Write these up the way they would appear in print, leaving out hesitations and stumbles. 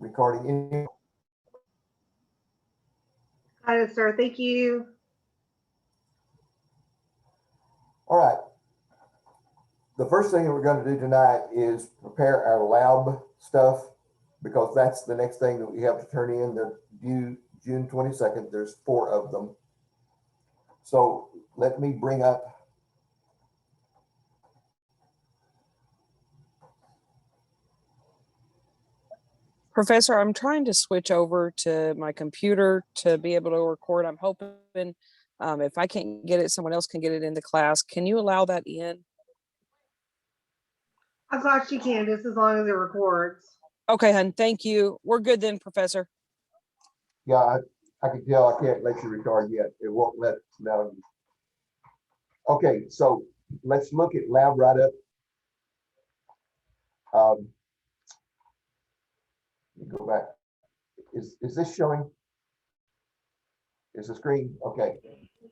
recording in. Hi, sir. Thank you. All right. The first thing that we're going to do tonight is prepare our lab stuff, because that's the next thing that we have to turn in. They're due June 22nd. There's 4 of them. So let me bring up Professor, I'm trying to switch over to my computer to be able to record. I'm hoping if I can't get it, someone else can get it in the class. Can you allow that in? I thought you can, just as long as it records. Okay, hun. Thank you. We're good then, Professor. Yeah, I can tell I can't let you record yet. It won't let now. Okay, so let's look at lab write-up. Go back. Is this showing? Is the screen okay?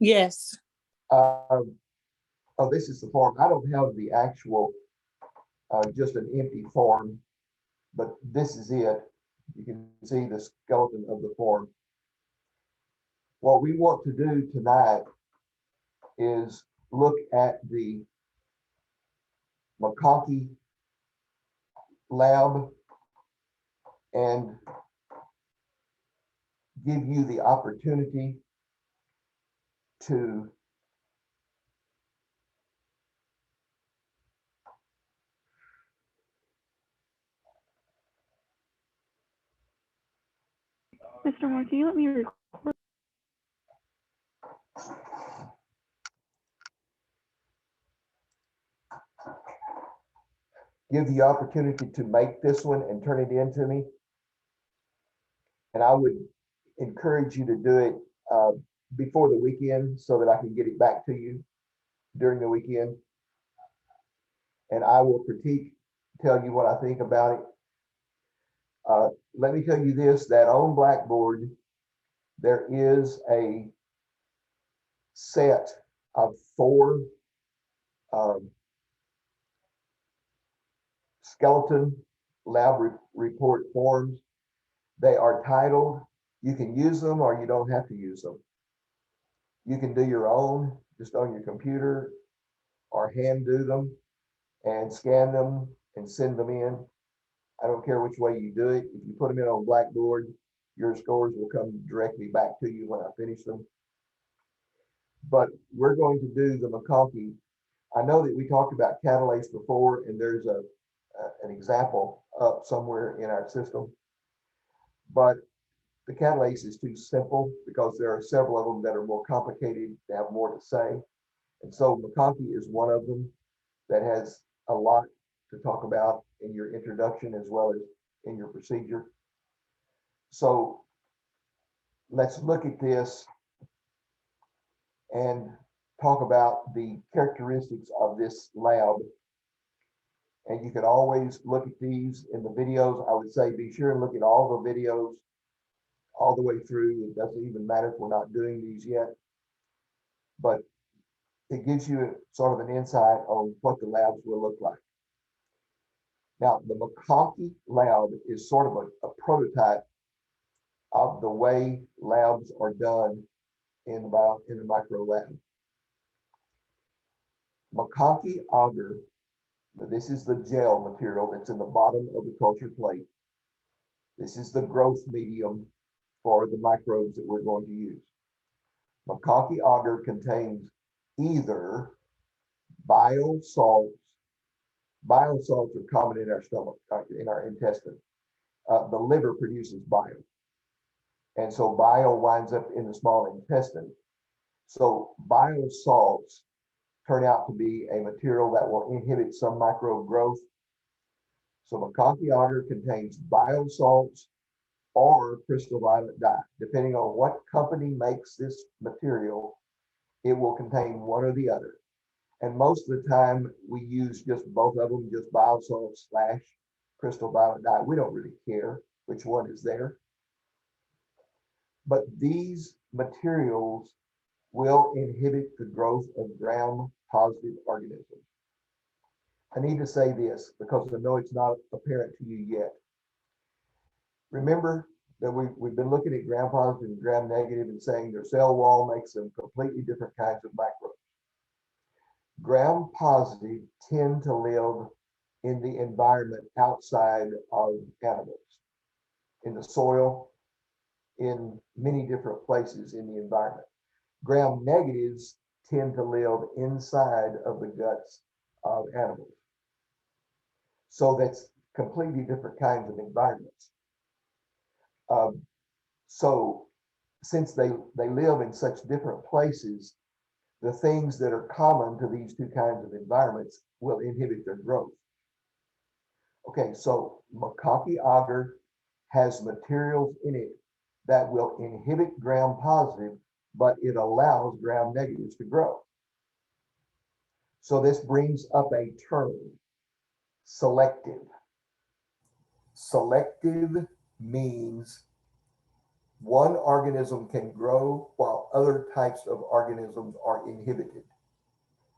Yes. Oh, this is the form. I don't have the actual, just an empty form, but this is it. You can see the skeleton of the form. What we want to do tonight is look at the McConkey lab and give you the opportunity to Mr. Moore, can you let me record? give the opportunity to make this one and turn it in to me. And I would encourage you to do it before the weekend so that I can get it back to you during the weekend. And I will tell you what I think about it. Let me tell you this, that on Blackboard, there is a set of 4 skeleton lab report forms. They are titled. You can use them or you don't have to use them. You can do your own just on your computer or hand do them and scan them and send them in. I don't care which way you do it. If you put them in on Blackboard, your scores will come directly back to you when I finish them. But we're going to do the McConkey. I know that we talked about catalase before, and there's an example up somewhere in our system. But the catalase is too simple because there are several of them that are more complicated, they have more to say. And so McConkey is one of them that has a lot to talk about in your introduction as well as in your procedure. So let's look at this and talk about the characteristics of this lab. And you can always look at these in the videos. I would say be sure and look at all the videos all the way through. It doesn't even matter if we're not doing these yet, but it gives you sort of an insight on what the labs will look like. Now, the McConkey lab is sort of a prototype of the way labs are done in the micro lab. McConkey agar, this is the gel material that's in the bottom of the culture plate. This is the growth medium for the microbes that we're going to use. McConkey agar contains either biosalts. Biosalts are common in our stomach, in our intestine. The liver produces bile. And so bile winds up in the small intestine. So biosalts turn out to be a material that will inhibit some microbe growth. So McConkey agar contains biosalts or crystal violet dye. Depending on what company makes this material, it will contain one or the other. And most of the time we use just both of them, just biosalt / crystal violet dye. We don't really care which one is there. But these materials will inhibit the growth of gram-positive organisms. I need to say this because I know it's not apparent to you yet. Remember that we've been looking at gram positive and gram negative and saying their cell wall makes them completely different kinds of microbes. Gram positive tend to live in the environment outside of animals, in the soil, in many different places in the environment. Gram negatives tend to live inside of the guts of animals. So that's completely different kinds of environments. So since they live in such different places, the things that are common to these two kinds of environments will inhibit their growth. Okay, so macaque agar has materials in it that will inhibit gram positive, but it allows gram negatives to grow. So this brings up a term, selective. Selective means one organism can grow while other types of organisms are inhibited.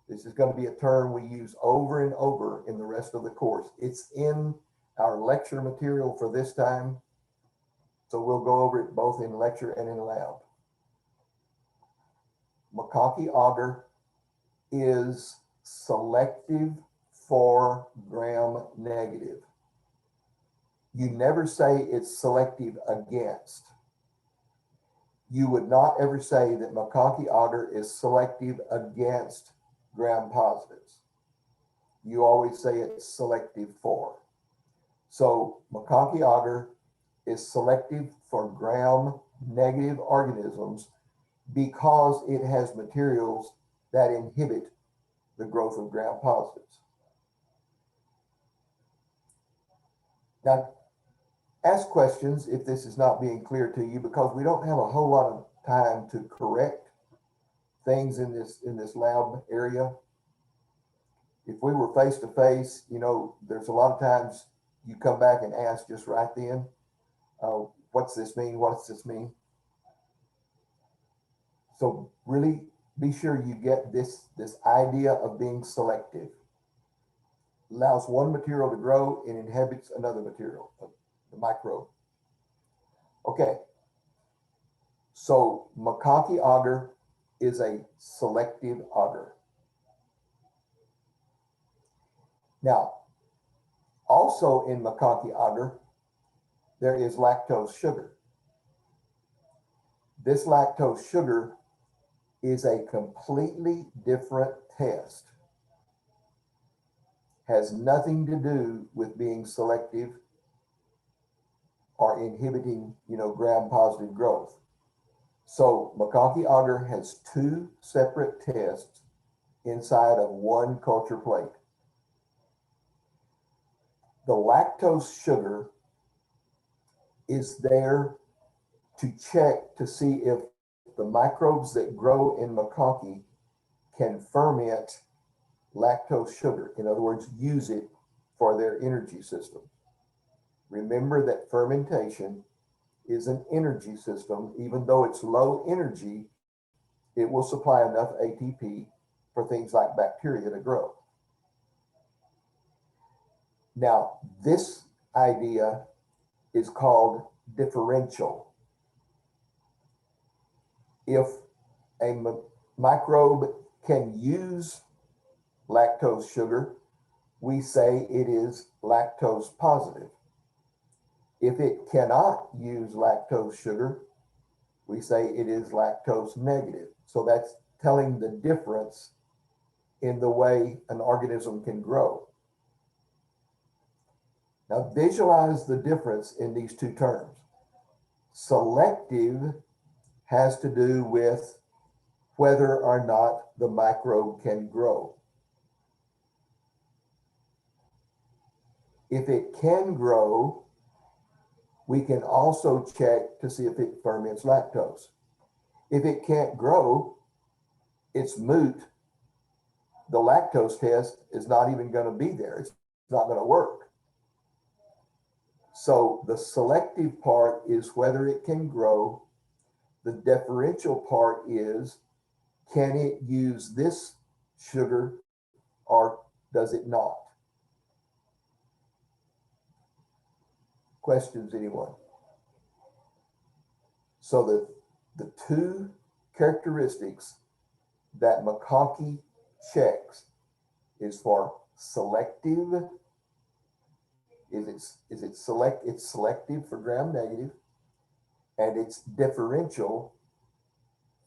This is going to be a term we use over and over in the rest of the course. It's in our lecture material for this time, so we'll go over it both in lecture and in lab. Macaque agar is selective for gram negative. You never say it's selective against. You would not ever say that macaque agar is selective against gram positives. You always say it's selective for. So macaque agar is selective for gram negative organisms because it has materials that inhibit the growth of gram positives. Now, ask questions if this is not being clear to you, because we don't have a whole lot of time to correct things in this lab area. If we were face to face, you know, there's a lot of times you come back and ask just right then, what's this mean? What's this mean? So really be sure you get this idea of being selective. Allows one material to grow and inhibits another material, the microbe. Okay, so macaque agar is a selective agar. Now, also in macaque agar, there is lactose sugar. This lactose sugar is a completely different test. Has nothing to do with being selective or inhibiting, you know, gram positive growth. So macaque agar has two separate tests inside of one culture plate. The lactose sugar is there to check to see if the microbes that grow in macaque can ferment lactose sugar. In other words, use it for their energy system. Remember that fermentation is an energy system. Even though it's low energy, it will supply enough ATP for things like bacteria to grow. Now, this idea is called differential. If a microbe can use lactose sugar, we say it is lactose positive. If it cannot use lactose sugar, we say it is lactose negative. So that's telling the difference in the way an organism can grow. Now visualize the difference in these two terms. Selective has to do with whether or not the microbe can grow. If it can grow, we can also check to see if it ferments lactose. If it can't grow, it's moot. The lactose test is not even going to be there. It's not going to work. So the selective part is whether it can grow. The differential part is, can it use this sugar or does it not? Questions, anyone? So the two characteristics that McConkey checks is for selective. It's selective for gram negative, and it's differential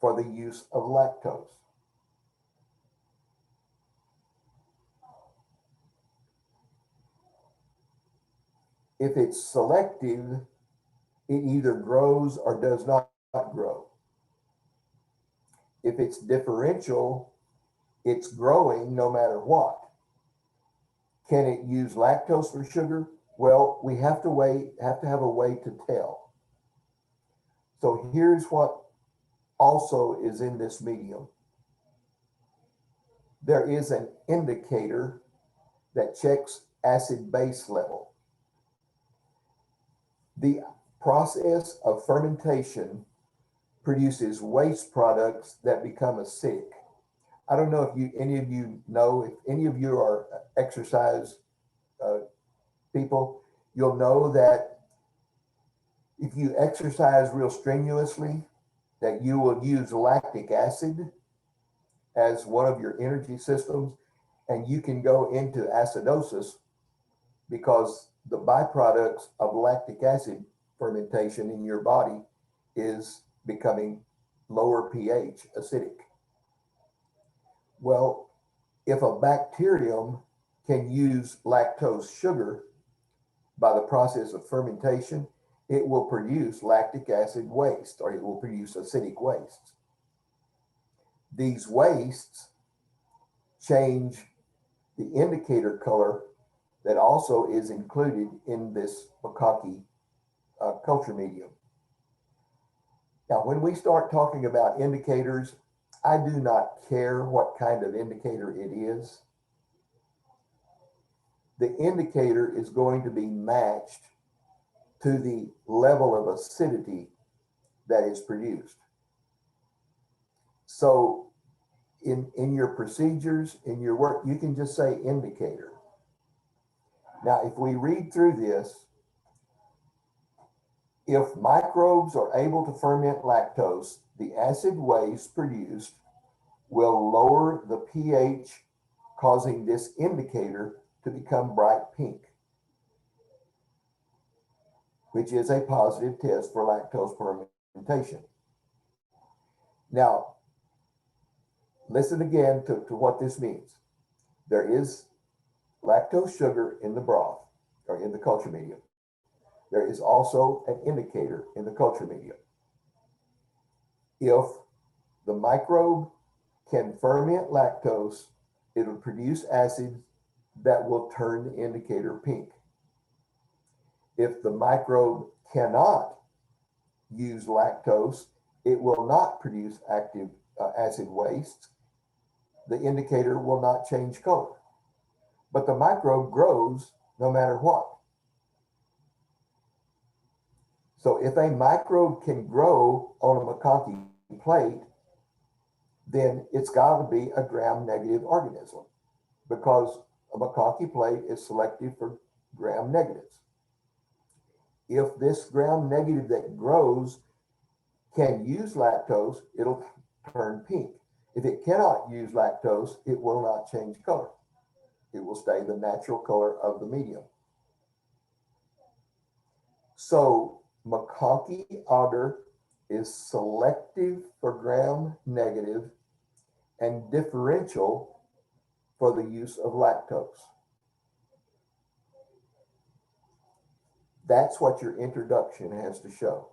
for the use of lactose. If it's selective, it either grows or does not grow. If it's differential, it's growing no matter what. Can it use lactose for sugar? Well, we have to have a way to tell. So here's what also is in this medium. There is an indicator that checks acid base level. The process of fermentation produces waste products that become acidic. I don't know if any of you know, if any of you are exercise people, you'll know that if you exercise real strenuously, that you will use lactic acid as one of your energy systems, and you can go into acidosis because the byproducts of lactic acid fermentation in your body is becoming lower pH, acidic. Well, if a bacterium can use lactose sugar by the process of fermentation, it will produce lactic acid waste, or it will produce acidic wastes. These wastes change the indicator color that also is included in this McConkey culture medium. Now, when we start talking about indicators, I do not care what kind of indicator it is. The indicator is going to be matched to the level of acidity that is produced. So in your procedures, in your work, you can just say indicator. Now, if we read through this, if microbes are able to ferment lactose, the acid waste produced will lower the pH, causing this indicator to become bright pink, which is a positive test for lactose fermentation. Now, listen again to what this means. There is lactose sugar in the broth or in the culture medium. There is also an indicator in the culture medium. If the microbe can ferment lactose, it'll produce acid that will turn the indicator pink. If the microbe cannot use lactose, it will not produce active acid waste. The indicator will not change color. But the microbe grows no matter what. So if a microbe can grow on a McConkey plate, then it's got to be a gram-negative organism because a McConkey plate is selective for gram-negatives. If this gram-negative that grows can use lactose, it'll turn pink. If it cannot use lactose, it will not change color. It will stay the natural color of the medium. So McConkey agar is selective for gram-negative and differential for the use of lactose. That's what your introduction has to show.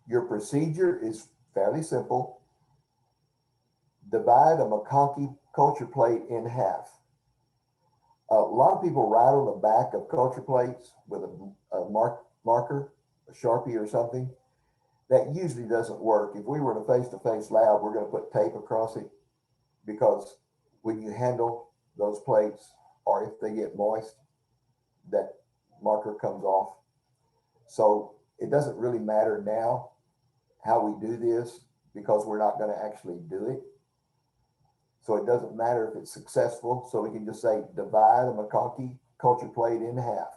Your procedure is fairly simple. Divide a McConkey culture plate in half. A lot of people write on the back of culture plates with a marker, a Sharpie or something. That usually doesn't work. If we were in a face-to-face lab, we're going to put tape across it because when you handle those plates, or if they get moist, that marker comes off. So it doesn't really matter now how we do this because we're not going to actually do it. So it doesn't matter if it's successful. So we can just say divide a McConkey culture plate in half.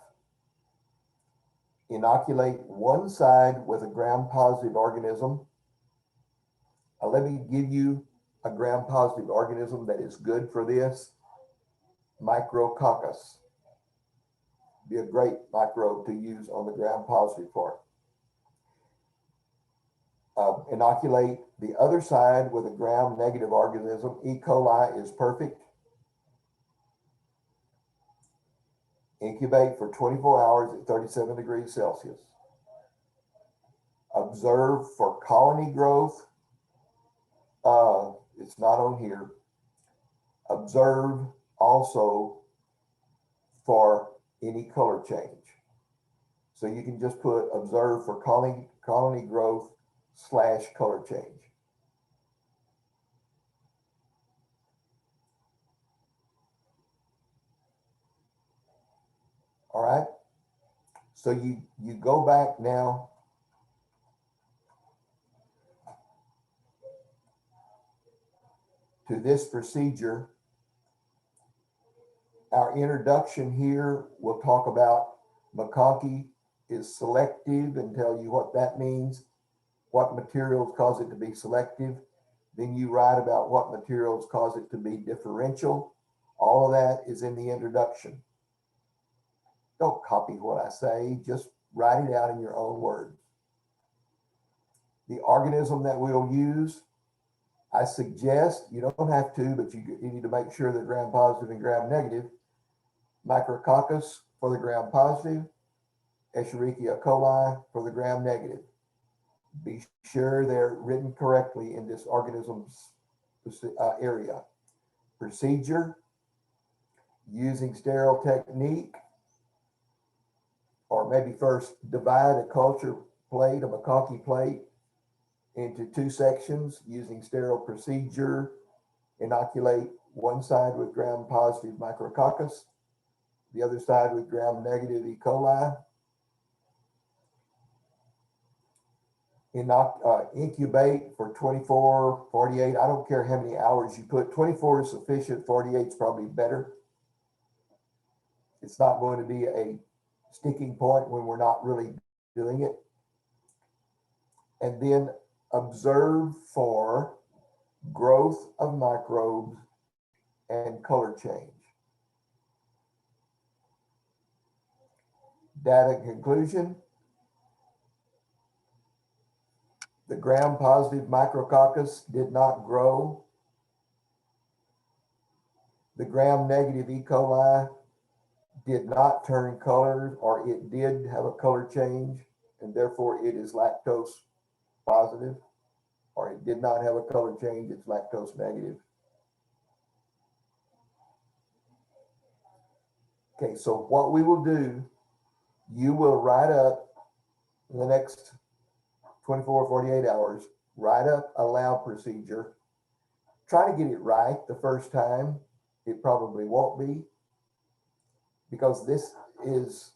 Inoculate one side with a gram-positive organism. Let me give you a gram-positive organism that is good for this. Micrococcus. Be a great microbe to use on the gram-positive part. Inoculate the other side with a gram-negative organism. E. coli is perfect. Incubate for 24 hours at 37 degrees Celsius. Observe for colony growth. It's not on here. Observe also for any color change. So you can just put observe for colony growth / color change. All right. So you go back now to this procedure. Our introduction here will talk about McConkey is selective and tell you what that means, what materials cause it to be selective. Then you write about what materials cause it to be differential. All of that is in the introduction. Don't copy what I say, just write it out in your own words. The organism that we'll use, I suggest, you don't have to, but you need to make sure they're gram-positive and gram-negative. Micrococcus for the gram-positive, Escherichia coli for the gram-negative. Be sure they're written correctly in this organism's area. Procedure, using sterile technique, or maybe first divide a culture plate, a McConkey plate, into 2 sections using sterile procedure. Inoculate one side with gram-positive Micrococcus, the other side with gram-negative E. coli. Incubate for 24, 48. I don't care how many hours you put. 24 is sufficient. 48 is probably better. It's not going to be a sticking point when we're not really doing it. And then observe for growth of microbes and color change. Data conclusion. The gram-positive Micrococcus did not grow. The gram-negative E. coli did not turn color, or it did have a color change, and therefore it is lactose positive, or it did not have a color change, it's lactose negative. Okay, so what we will do, you will write up in the next 24, 48 hours, write up a lab procedure. Try to get it right the first time. It probably won't be, because this is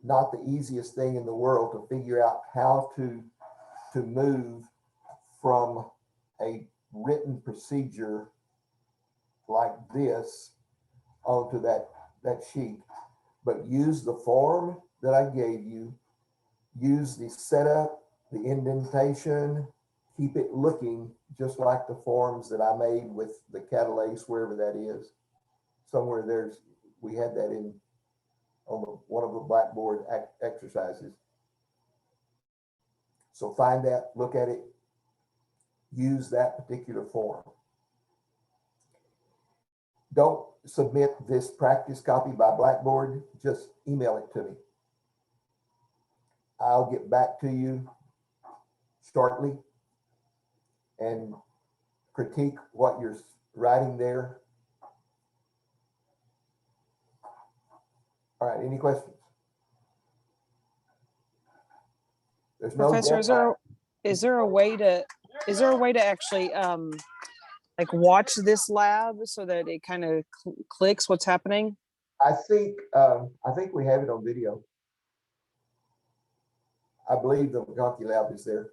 not the easiest thing in the world to figure out how to move from a written procedure like this onto that sheet. But use the form that I gave you, use the setup, the indentation, keep it looking just like the forms that I made with the catalase, wherever that is. Somewhere we had that on one of the Blackboard exercises. So find that, look at it, use that particular form. Don't submit this practice copy by Blackboard, just email it to me. I'll get back to you shortly and critique what you're writing there. All right, any questions? There's no Professor, is there a way to actually like watch this lab so that it kind of clicks what's happening? I think we have it on video. I believe the McConkey lab is there.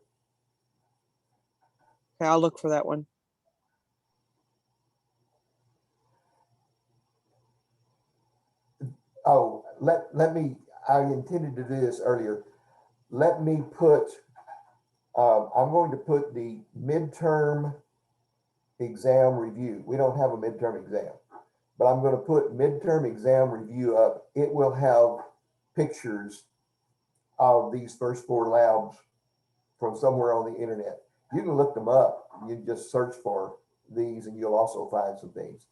Okay, I'll look for that one. Oh, let me, I intended to do this earlier. Let me put, I'm going to put the midterm exam review. We don't have a midterm exam, but I'm going to put midterm exam review up. It will have pictures of these first 4 labs from somewhere on the internet. You can look them up. You just search for these and you'll also find some things.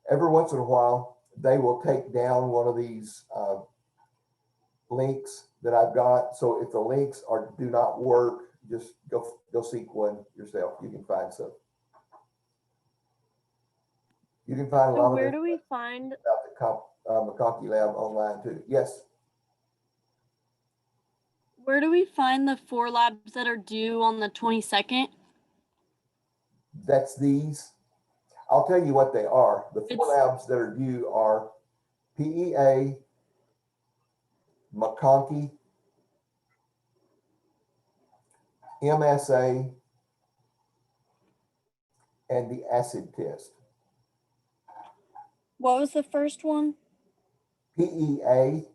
Every once in a while, they will take down one of these links that I've got. So if the links do not work, just go seek one yourself. You can find some. You can find a So lot where of do we find about the McConkey lab online too. Yes. the 4 labs that are due on the 22nd? That's these. I'll tell you what they are. The 4 It's- labs that are due are PEA, McConkey, MSA, and the acid test. What was the first one? PEA,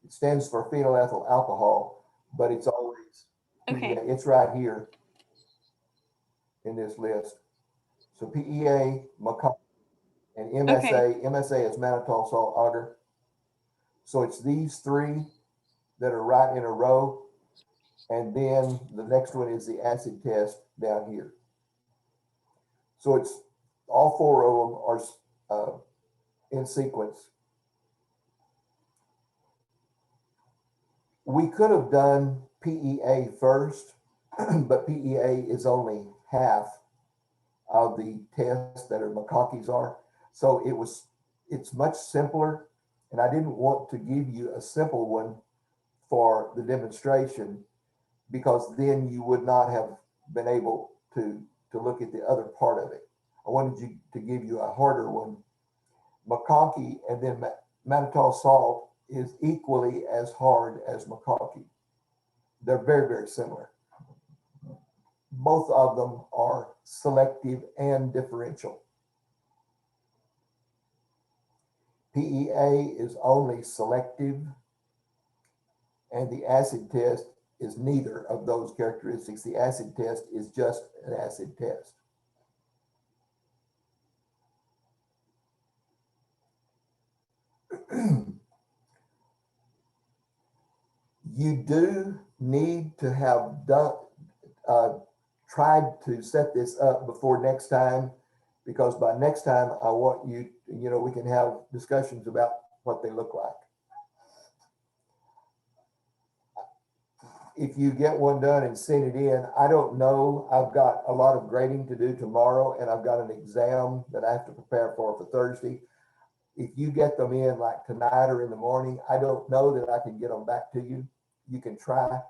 it stands for phenylethyl alcohol, but it's always Okay. PEA. It's right here in this list. So PEA, McConkey, and MSA. MSA is mannitol salt agar. So it's these 3 that are right in a row. And then the next one is the acid test down here. So it's all 4 of them are in sequence. We could have done PEA first, but PEA is only half of the tests that are McConkey's are. So it's much simpler. And I didn't want to give you a simple one for the demonstration because then you would not have been able to look at the other part of it. I wanted to give you a harder one. McConkey and then mannitol salt is equally as hard as McConkey. They're very, very similar. Both of them are selective and differential. PEA is only selective, and the acid test is neither of those characteristics. The acid test is just an acid test. You do need to have tried to set this up before next time, because by next time I want you, we can have discussions about what they look like. If you get one done and send it in, I don't know. I've got a lot of grading to do tomorrow, and I've got an exam that I have to prepare for Thursday. If you get them in like tonight or in the morning, I don't know that I can get them back to you. You can try,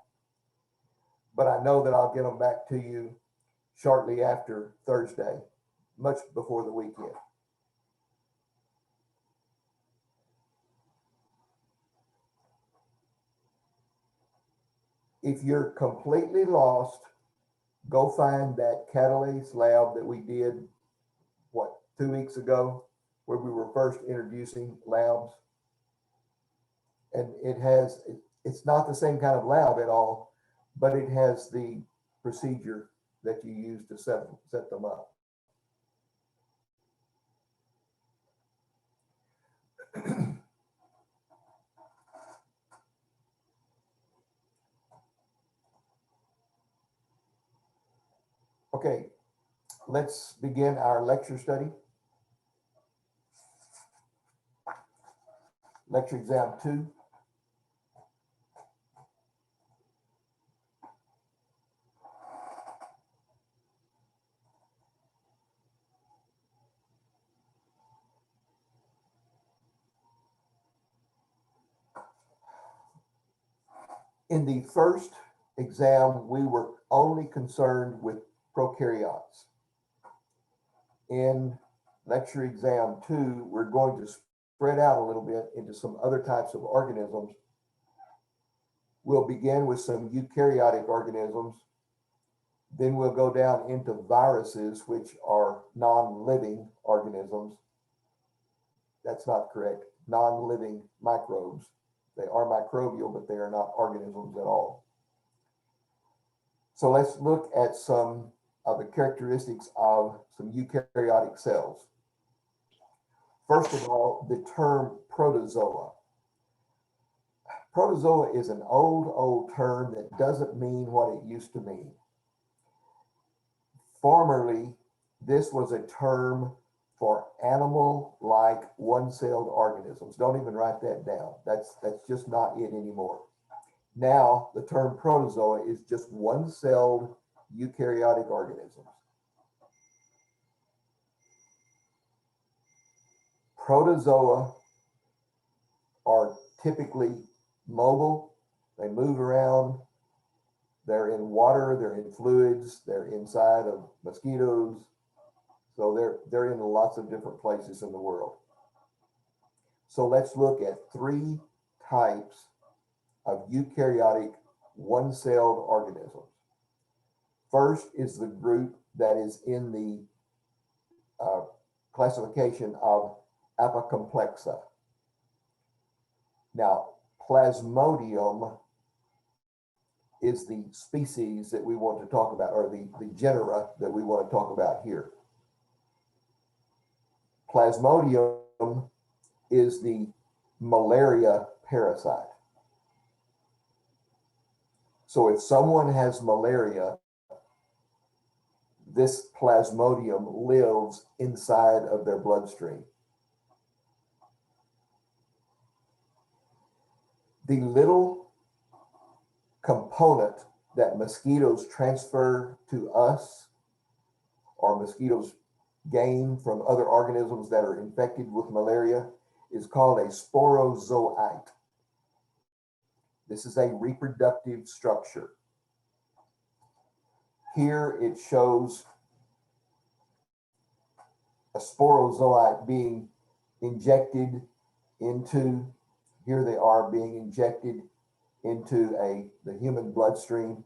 but I know that I'll get them back to you shortly after Thursday, much before the weekend. If you're completely lost, go find that catalase lab that we did, 2 weeks ago, where we were first introducing labs. And it's not the same kind of lab at all, but it has the procedure that you use to set them up. Okay, let's begin our lecture study. Lecture exam 2. In the first exam, we were only concerned with prokaryotes. In lecture exam 2, we're going to spread out a little bit into some other types of organisms. We'll begin with some eukaryotic organisms. Then we'll go down into viruses, which are non-living organisms. That's not correct. Non-living microbes. They are microbial, but they are not organisms at all. So let's look at some of the characteristics of some eukaryotic cells. First of all, the term protozoa. Protozoa is an old term that doesn't mean what it used to mean. Formerly, this was a term for animal-like one-celled organisms. Don't even write that down. That's just not it anymore. Now, the term protozoa is just one-celled eukaryotic organisms. Protozoa are typically mobile. They move around. They're in water, they're in fluids, they're inside of mosquitoes. So they're in lots of different places in the world. So let's look at 3 types of eukaryotic one-celled organisms. First is the group that is in the classification of Apicomplexa. Now, Plasmodium is the species that we want to talk about, or the genera that we want to talk about here. Plasmodium is the malaria parasite. So if someone has malaria, this Plasmodium lives inside of their bloodstream. The little component that mosquitoes transfer to us, or mosquitoes gain from other organisms that are infected with malaria, is called a sporozoite. This is a reproductive structure. Here it shows a sporozoite being injected into, here they are being injected into the human bloodstream,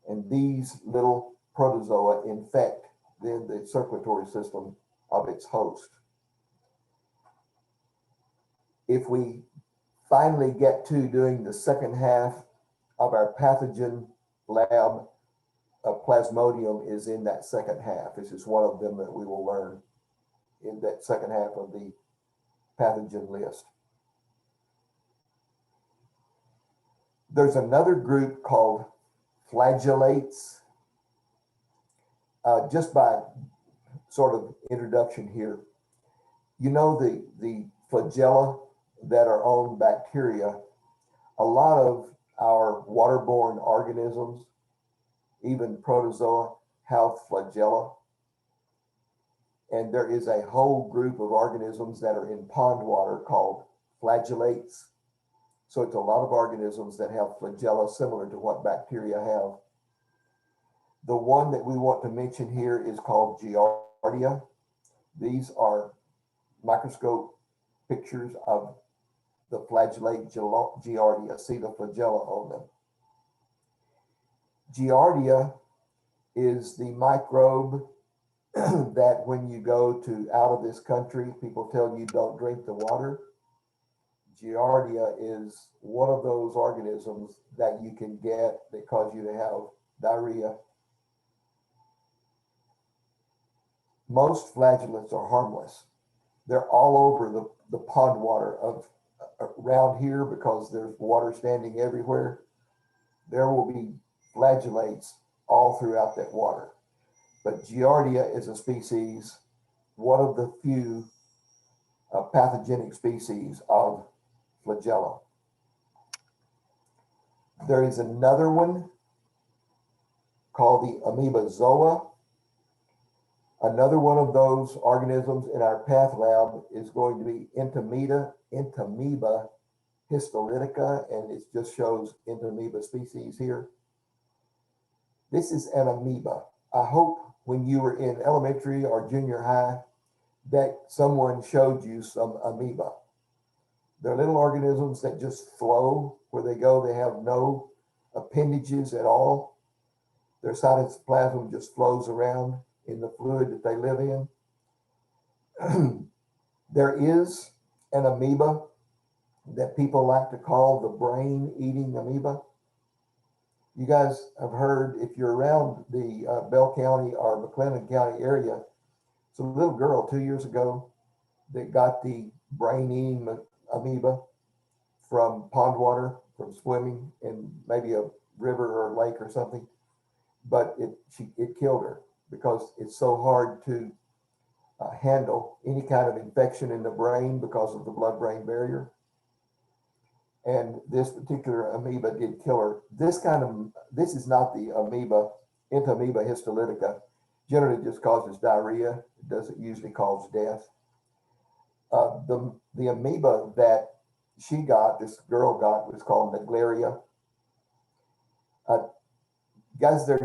and these little protozoa infect then the circulatory system of its host. If we finally get to doing the second half of our pathogen lab, Plasmodium is in that second half. This is one of them that we will learn in that second half of the pathogen list. There's another group called flagellates. Just by sort of introduction here, you know the flagella that are on bacteria, a lot of our waterborne organisms, even protozoa, have flagella. And there is a whole group of organisms that are in pond water called flagellates. So it's a lot of organisms that have flagella similar to what bacteria have. The one that we want to mention here is called Giardia. These are microscope pictures of the flagellate Giardia. See the flagella on them. Giardia is the microbe that when you go to out of this country, people tell you don't drink the water. Giardia is one of those organisms that you can get that cause you to have diarrhea. Most flagellates are harmless. They're all over the pond water of around here because there's water standing everywhere. There will be flagellates all throughout that water. But Giardia is a species, one of the few pathogenic species of flagella. There is another one called the amoebozoa. Another one of those organisms in our path lab is going to be Entamoeba histolytica, and it just shows Entamoeba species here. This is an amoeba. I hope when you were in elementary or junior high that someone showed you some amoeba. They're little organisms that just flow where they go. They have no appendages at all. Their cytoplasm just flows around in the fluid that they live in. There is an amoeba that people like to call the brain-eating amoeba. You guys have heard, if you're around the Bell County or McLennan County area, it's a little girl 2 years ago that got the brain-eating amoeba from pond water, from swimming in maybe a river or lake or something. But it killed her because it's so hard to handle any kind of infection in the brain because of the blood-brain barrier. And this particular amoeba did kill her. This is not the amoeba, Entamoeba histolytica. Generally just causes diarrhea. It doesn't usually cause death. The amoeba that this girl got, was called Naegleria. Guys, if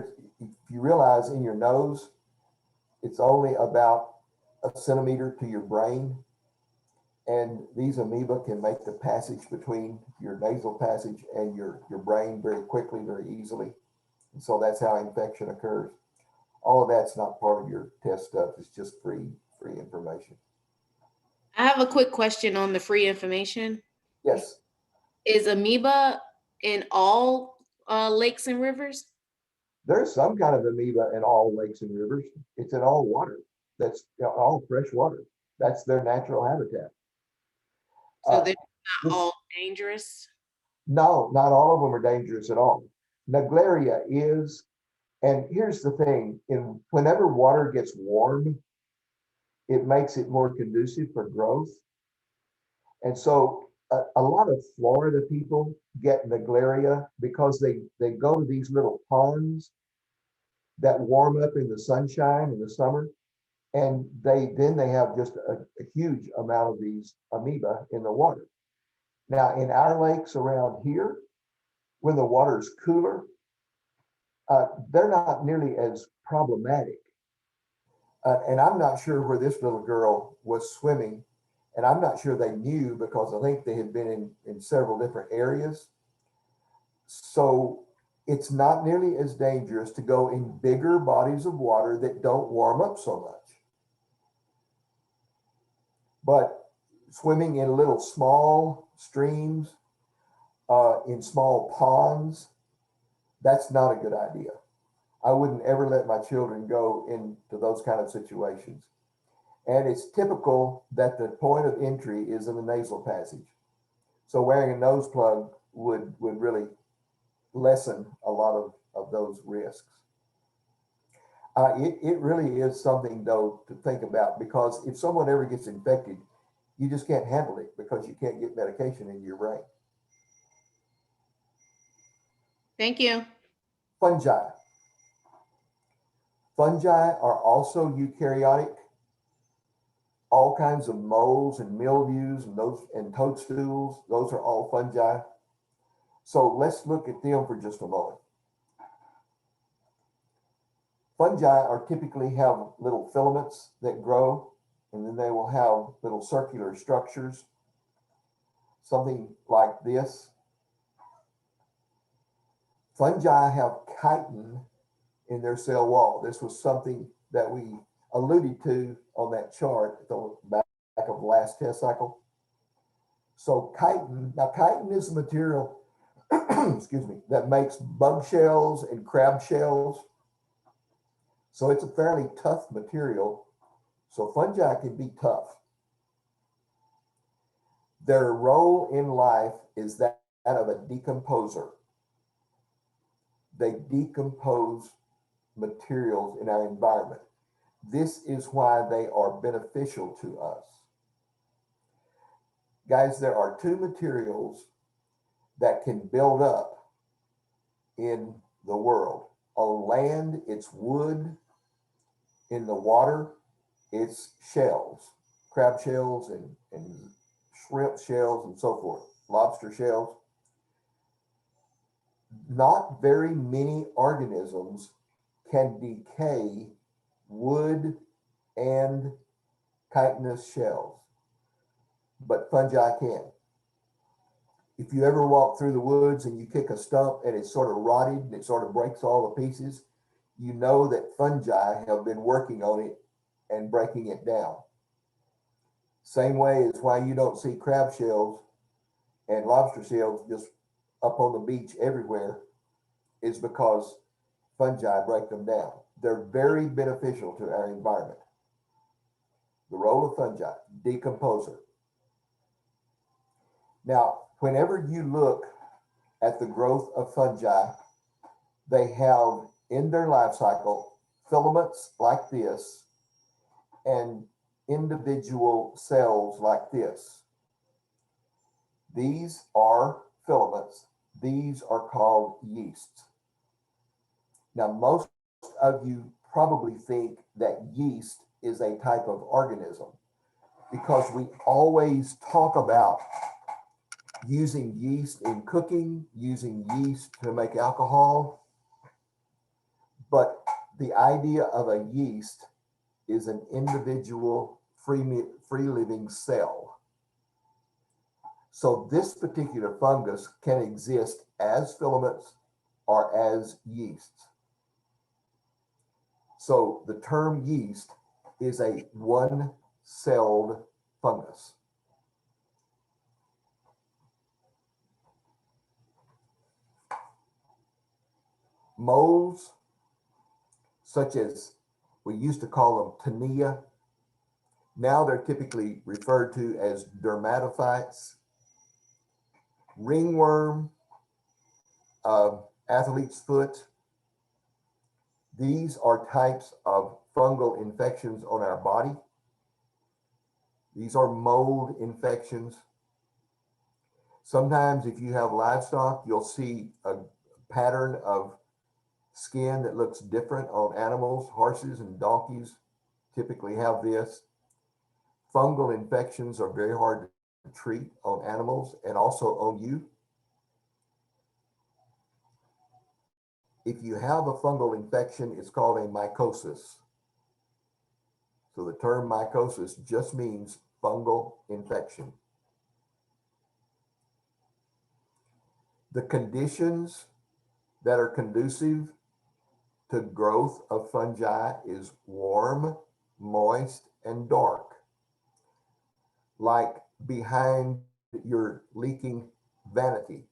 you realize in your nose, it's only about a centimeter to your brain. And these amoeba can make the passage between your nasal passage and your brain very quickly, very easily. And so that's how infection occurs. All of that's not part of your test stuff. It's just free information. I have a quick question on the free information. Yes, Is amoeba in all lakes and rivers? there's some kind of amoeba in all lakes and rivers. It's in all water. That's all fresh water. That's their natural habitat. So they're not this- all dangerous? No, not all of them are dangerous at all. Naegleria is, and here's the thing, whenever water gets warm, it makes it more conducive for growth. And so a lot of Florida people get Naegleria because they go to these little ponds that warm up in the sunshine in the summer. And they have just a huge amount of these amoeba in the water. Now, in our lakes around here, when the water's cooler, they're not nearly as problematic. And I'm not sure where this little girl was swimming, and I'm not sure they knew because I think they had been in several different areas. So it's not nearly as dangerous to go in bigger bodies of water that don't warm up so much. But swimming in little small streams, in small ponds, that's not a good idea. I wouldn't ever let my children go into those kind of situations. And it's typical that the point of entry is in the nasal passage. So wearing a nose plug would really lessen a lot of those risks. It really is something, though, to think about, because if someone ever gets infected, you just can't handle it because you can't get medication into your brain. Thank you. Fungi. Fungi are also eukaryotic. All kinds of molds and mildews and toadstools, those are all fungi. So let's look at them for just a moment. Fungi are typically have little filaments that grow, and then they will have little circular structures, something like this. Fungi have chitin in their cell wall. This was something that we alluded to on that chart at the back of the last test cycle. So chitin is the material, excuse me, that makes bug shells and crab shells. So it's a fairly tough material. So fungi can be tough. Their role in life is that of a decomposer. They decompose materials in our environment. This is why they are beneficial to us. Guys, there are two materials that can build up in the world. On land, it's wood. In the water, it's shells, crab shells and shrimp shells and so forth, lobster shells. Not very many organisms can decay wood and chitinous shells, but fungi can. If you ever walk through the woods and you kick a stump and it's sort of rotted and it sort of breaks all the pieces, you know that fungi have been working on it and breaking it down. Same way as why you don't see crab shells and lobster shells just up on the beach everywhere, is because fungi break them down. They're very beneficial to our environment. The role of fungi, decomposer. Now, whenever you look at the growth of fungi, they have in their life cycle filaments like this and individual cells like this. These are filaments. These are called yeasts. Now, most of you probably think that yeast is a type of organism because we always talk about using yeast in cooking, using yeast to make alcohol. But the idea of a yeast is an individual free living cell. So this particular fungus can exist as filaments or as yeasts. So the term yeast is a one-celled fungus. Molds, such as we used to call them tinea, now they're typically referred to as dermatophytes. Ringworm, athlete's foot. These are types of fungal infections on our body. These are mold infections. Sometimes if you have livestock, you'll see a pattern of skin that looks different on animals. Horses and donkeys typically have this. Fungal infections are very hard to treat on animals and also on you. If you have a fungal infection, it's called a mycosis. So the term mycosis just means fungal infection. The conditions that are conducive to growth of fungi is warm, moist, and dark. Like behind your leaking vanity,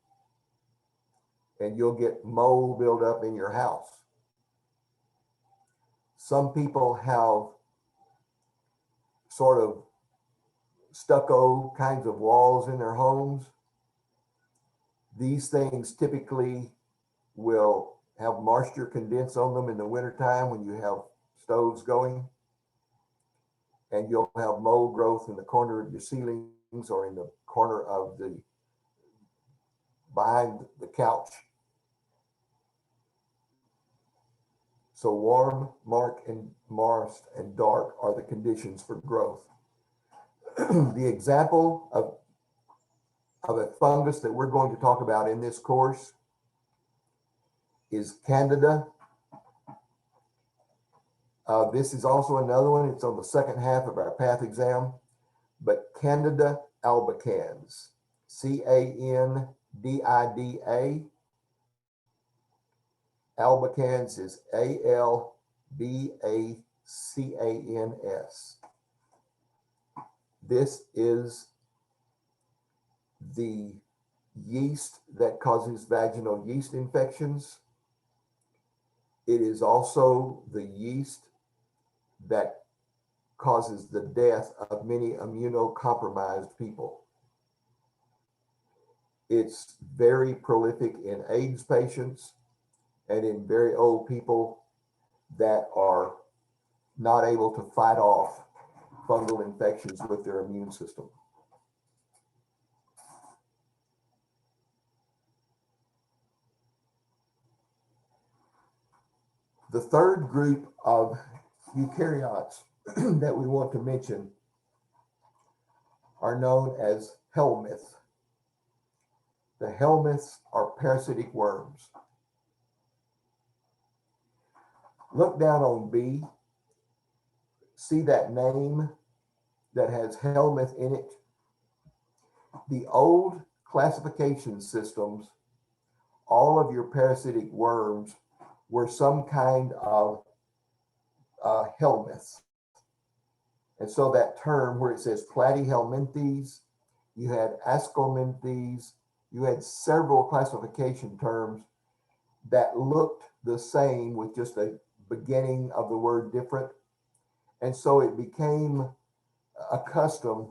and you'll get mold build up in your house. Some people have sort of stucco kinds of walls in their homes. These things typically will have moisture condense on them in the wintertime when you have stoves going. And you'll have mold growth in the corner of your ceilings or in the corner of the behind the couch. So warm, moist, and dark are the conditions for growth. The example of a fungus that we're going to talk about in this course is Candida. This is also another one. It's on the second half of our path exam, but Candida albicans, Candida. Albicans is Albacans. This is the yeast that causes vaginal yeast infections. It is also the yeast that causes the death of many immunocompromised people. It's very prolific in AIDS patients and in very old people that are not able to fight off fungal infections with their immune system. The third group of eukaryotes that we want to mention are known as helminths. The helminths are parasitic worms. Look down on B. See that name that has helminth in it? The old classification systems, all of your parasitic worms were some kind of helminths. And so that term where it says platyhelminthes, you had ascominthes, you had several classification terms that looked the same with just a beginning of the word different. And so it became accustomed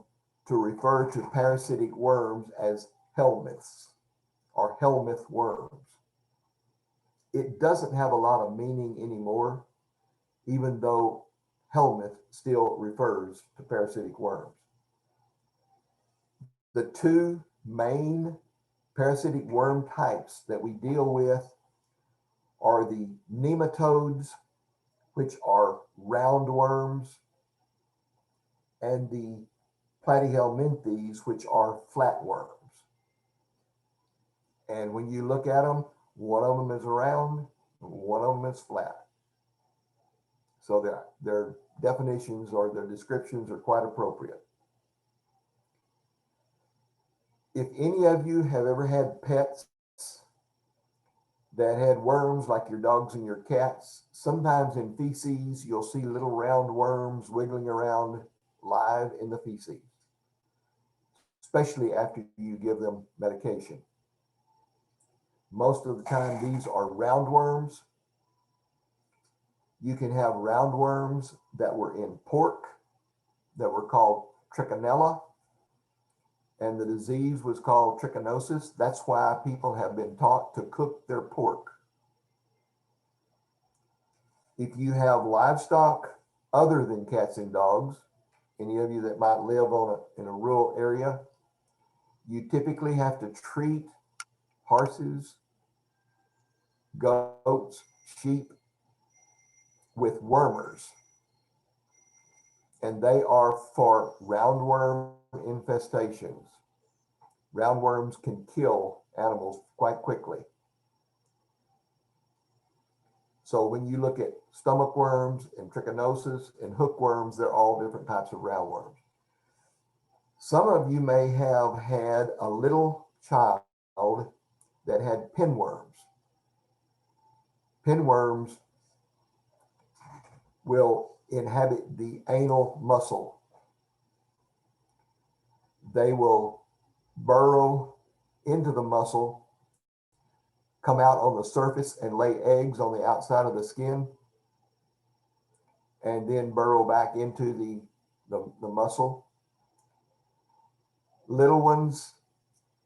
to refer to parasitic worms as helminths or helminth worms. It doesn't have a lot of meaning anymore, even though helminth still refers to parasitic worms. The two main parasitic worm types that we deal with are the nematodes, which are roundworms, and the platyhelminthes, which are flatworms. And when you look at them, one of them is round, one of them is flat. So their definitions or their descriptions are quite appropriate. If any of you have ever had pets that had worms like your dogs and your cats, sometimes in feces, you'll see little round worms wiggling around live in the feces, especially after you give them medication. Most of the time, these are roundworms. You can have roundworms that were in pork that were called trichinella, and the disease was called trichinosis. That's why people have been taught to cook their pork. If you have livestock other than cats and dogs, any of you that might live in a rural area, you typically have to treat horses, goats, sheep with wormers. And they are for roundworm infestations. Roundworms can kill animals quite quickly. So when you look at stomach worms and trichinosis and hookworms, they're all different types of roundworms. Some of you may have had a little child that had pinworms. Pinworms will inhabit the anal muscle. They will burrow into the muscle, come out on the surface and lay eggs on the outside of the skin, and then burrow back into the muscle. Little ones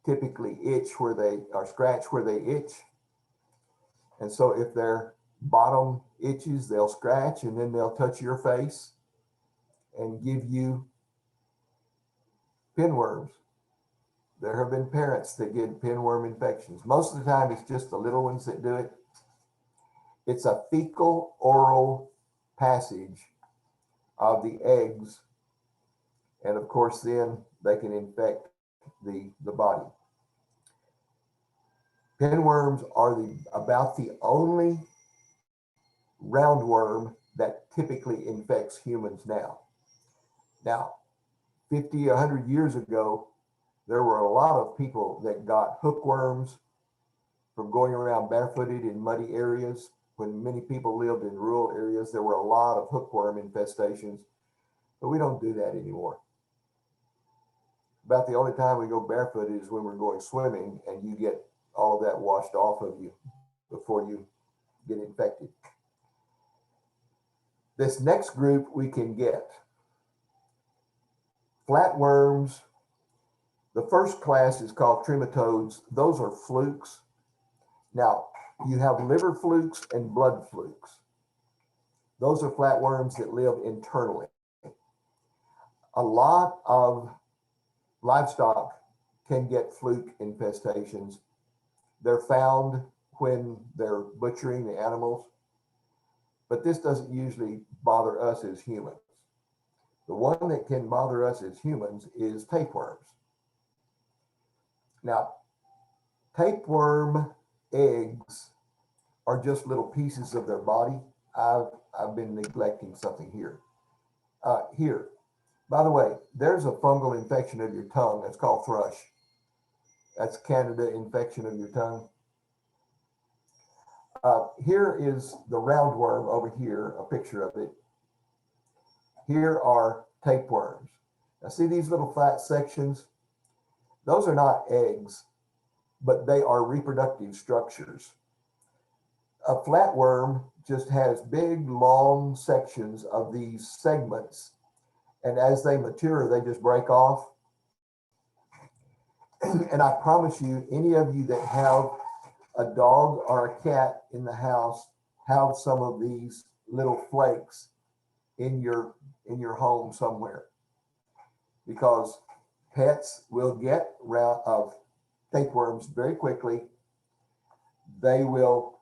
typically itch where they or scratch where they itch. And so if their bottom itches, they'll scratch and then they'll touch your face and give you pinworms. There have been parents that get pinworm infections. Most of the time, it's just the little ones that do it. It's a fecal oral passage of the eggs. And of course, then they can infect the body. Pinworms are about the only roundworm that typically infects humans now. Now, 50, 100 years ago, there were a lot of people that got hookworms from going around barefooted in muddy areas. When many people lived in rural areas, there were a lot of hookworm infestations, but we don't do that anymore. About the only time we go barefooted is when we're going swimming and you get all of that washed off of you before you get infected. This next group we can get. Flatworms. The first class is called trematodes. Those are flukes. Now, you have liver flukes and blood flukes. Those are flatworms that live internally. A lot of livestock can get fluke infestations. They're found when they're butchering the animals, but this doesn't usually bother us as humans. The one that can bother us as humans is tapeworms. Now, tapeworm eggs are just little pieces of their body. I've been neglecting something here. Here, by the way, there's a fungal infection of your tongue that's called thrush. That's Candida infection of your tongue. Here is the roundworm over here, a picture of it. Here are tapeworms. Now see these little flat sections? Those are not eggs, but they are reproductive structures. A flatworm just has big, long sections of these segments, and as they mature, they just break off. And I promise you, any of you that have a dog or a cat in the house have some of these little flakes in your home somewhere, because pets will get round of tapeworms very quickly. They will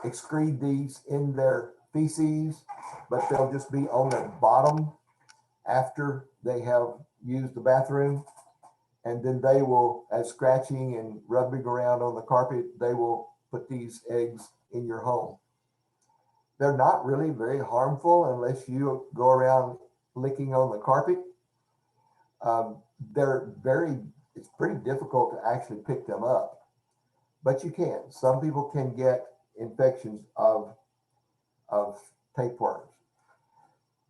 excrete these in their feces, but they'll just be on their bottom after they have used the bathroom. And then they will, as scratching and rubbing around on the carpet, they will put these eggs in your home. They're not really very harmful unless you go around licking on the carpet. It's pretty difficult to actually pick them up, but you can. Some people can get infections of tapeworms.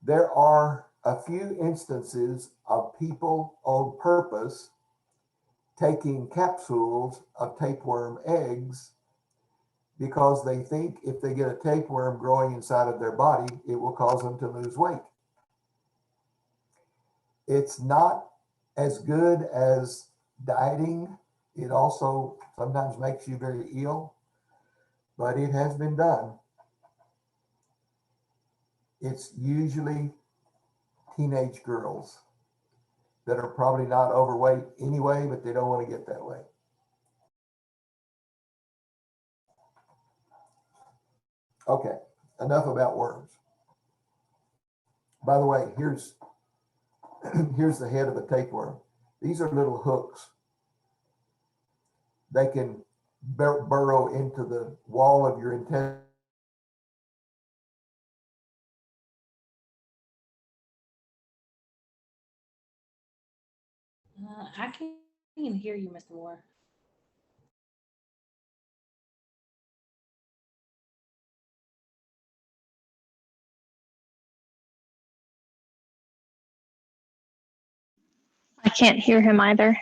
There are a few instances of people on purpose taking capsules of tapeworm eggs because they think if they get a tapeworm growing inside of their body, it will cause them to lose weight. It's not as good as dieting. It also sometimes makes you very ill, but it has been done. It's usually teenage girls that are probably not overweight anyway, but they don't want to get that way. Okay, enough about worms. By the way, here's the head of a tapeworm. These are little hooks. They can burrow into the wall of your intestine. I can't even hear you, Mr. Moore. I can't hear him either.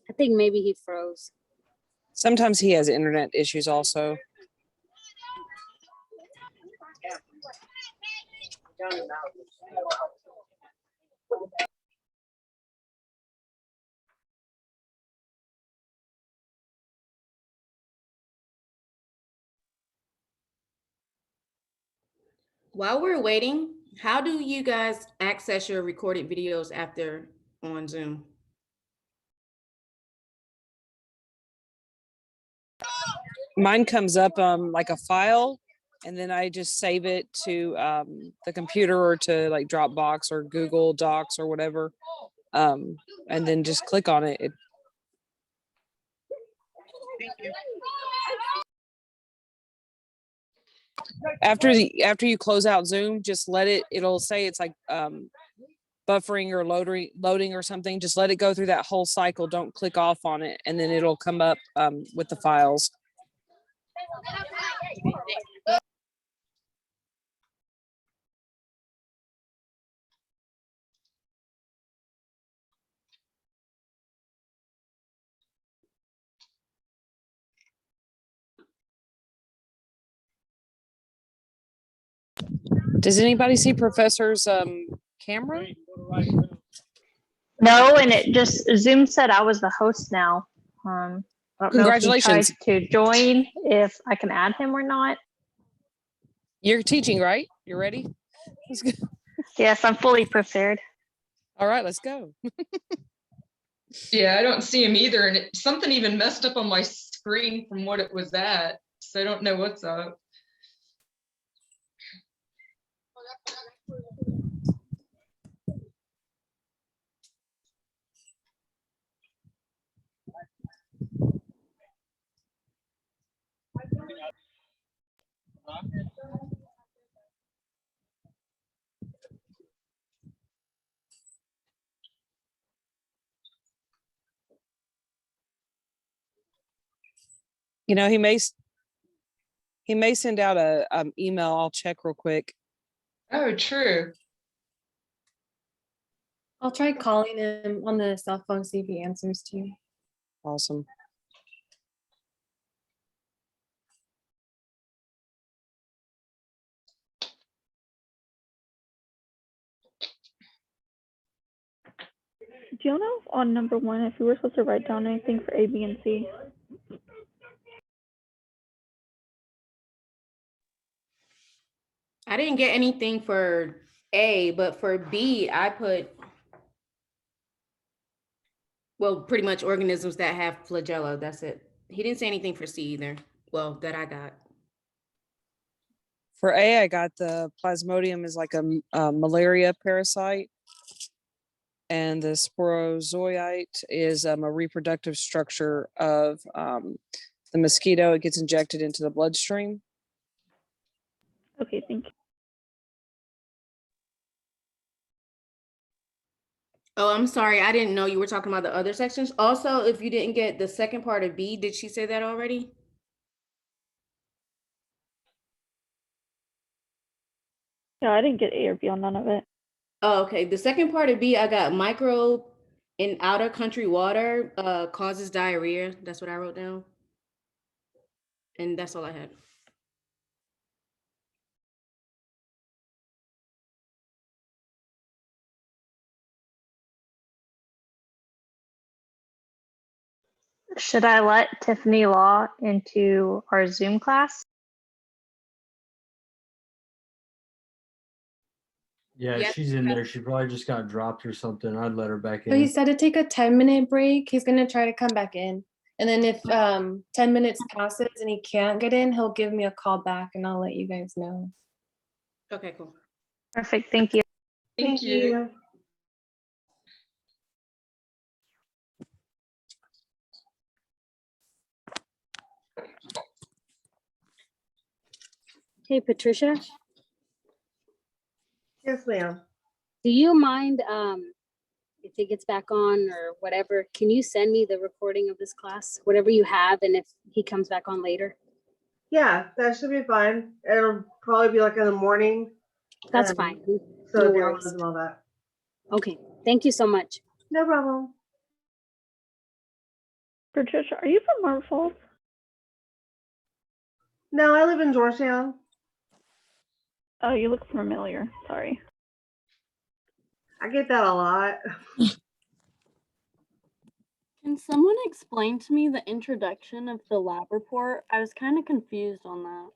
I think maybe he froze. Sometimes he has internet issues also. While we're waiting, how do you guys access your recorded videos after on Zoom? Mine comes up like a file, and then I just save it to the computer or to like Dropbox or Google Docs or whatever, and then just click on it. After you close out Zoom, just let it. It'll say it's like buffering or loading or something. Just let it go through that whole cycle. Don't click off on it, and then it'll come up with the files. Does anybody see Professor's camera? No, and it just Zoom said I was the host now. I don't know if he tries Congratulations. to join, if I can add him or not. You're teaching, right? You're ready? Let's go. Yes, I'm fully prepared. All right, let's go. Yeah, I don't see him either. And something even messed up on my screen from what it was at. So I don't know what's up. You know, he may send out a email. I'll check real quick. Oh, true. I'll try calling him on the cell phone, see if he answers too. Awesome. Do you know if on number 1 if we were supposed to write down anything for A, B, and C? I didn't get anything for A, but for B, I put, well, pretty much organisms that have flagella. That's it. He didn't say anything for C either. Well, that I got. For A, I got the plasmodium is like a malaria parasite. And the sporozoite is a reproductive structure of the mosquito. It gets injected into the bloodstream. Okay, thank you. Oh, I'm sorry. I didn't know you were talking about the other sections. Also, if you didn't get the second part of B, did she say that already? Yeah, I didn't get A or B on none of it. Oh, okay. The second part of B, I got microbe in outer country water causes diarrhea. That's what I wrote down. And that's all I had. Should I let Tiffany Law into our Zoom class? Yeah, Yeah. she's in there. She probably just got dropped or something. I'd let her back So he in. said to take a 10-minute break. He's gonna try to come back in. And then if 10 minutes passes and he can't get in, he'll give me a call back and I'll let you guys know. Okay, cool. Perfect, thank you. Thank you. Hey, Patricia, Yes, ma'am. do you mind if it gets back on or whatever, can you send me the recording of this class, whatever you have, and if he comes back on later? Yeah, that should be fine. It'll probably be like in the morning. That's um, fine. So No downloads worries. and all that. Okay, thank you so much. No problem. Patricia, are you from Marble Falls? No, I live in Georgetown. Oh, you look familiar. Sorry. I get that a lot. Can someone explain to me the introduction of the lab report? I was kind of confused on that.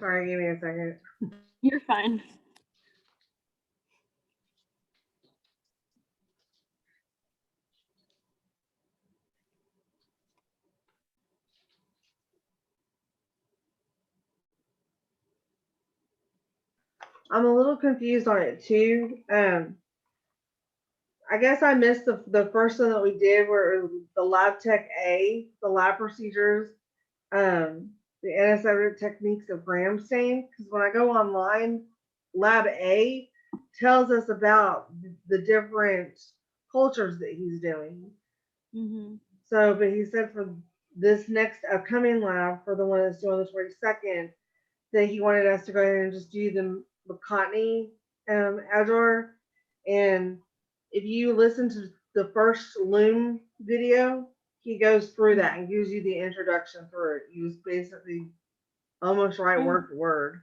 Sorry, give me a second. You're fine. I'm a little confused on it too. I guess I missed the first one that we did where it was the lab tech A, the lab procedures, the antiseptic techniques of gram stain. Because when I go online, lab A tells us about the different cultures that he's doing. Mm-hmm. So, but he said for this next upcoming lab, for the one that's doing the 22nd, that he wanted us to go ahead and just do the McCartney Azure. And if you listen to the first Loom video, he goes through that and gives you the introduction through it. He was basically almost right word for word.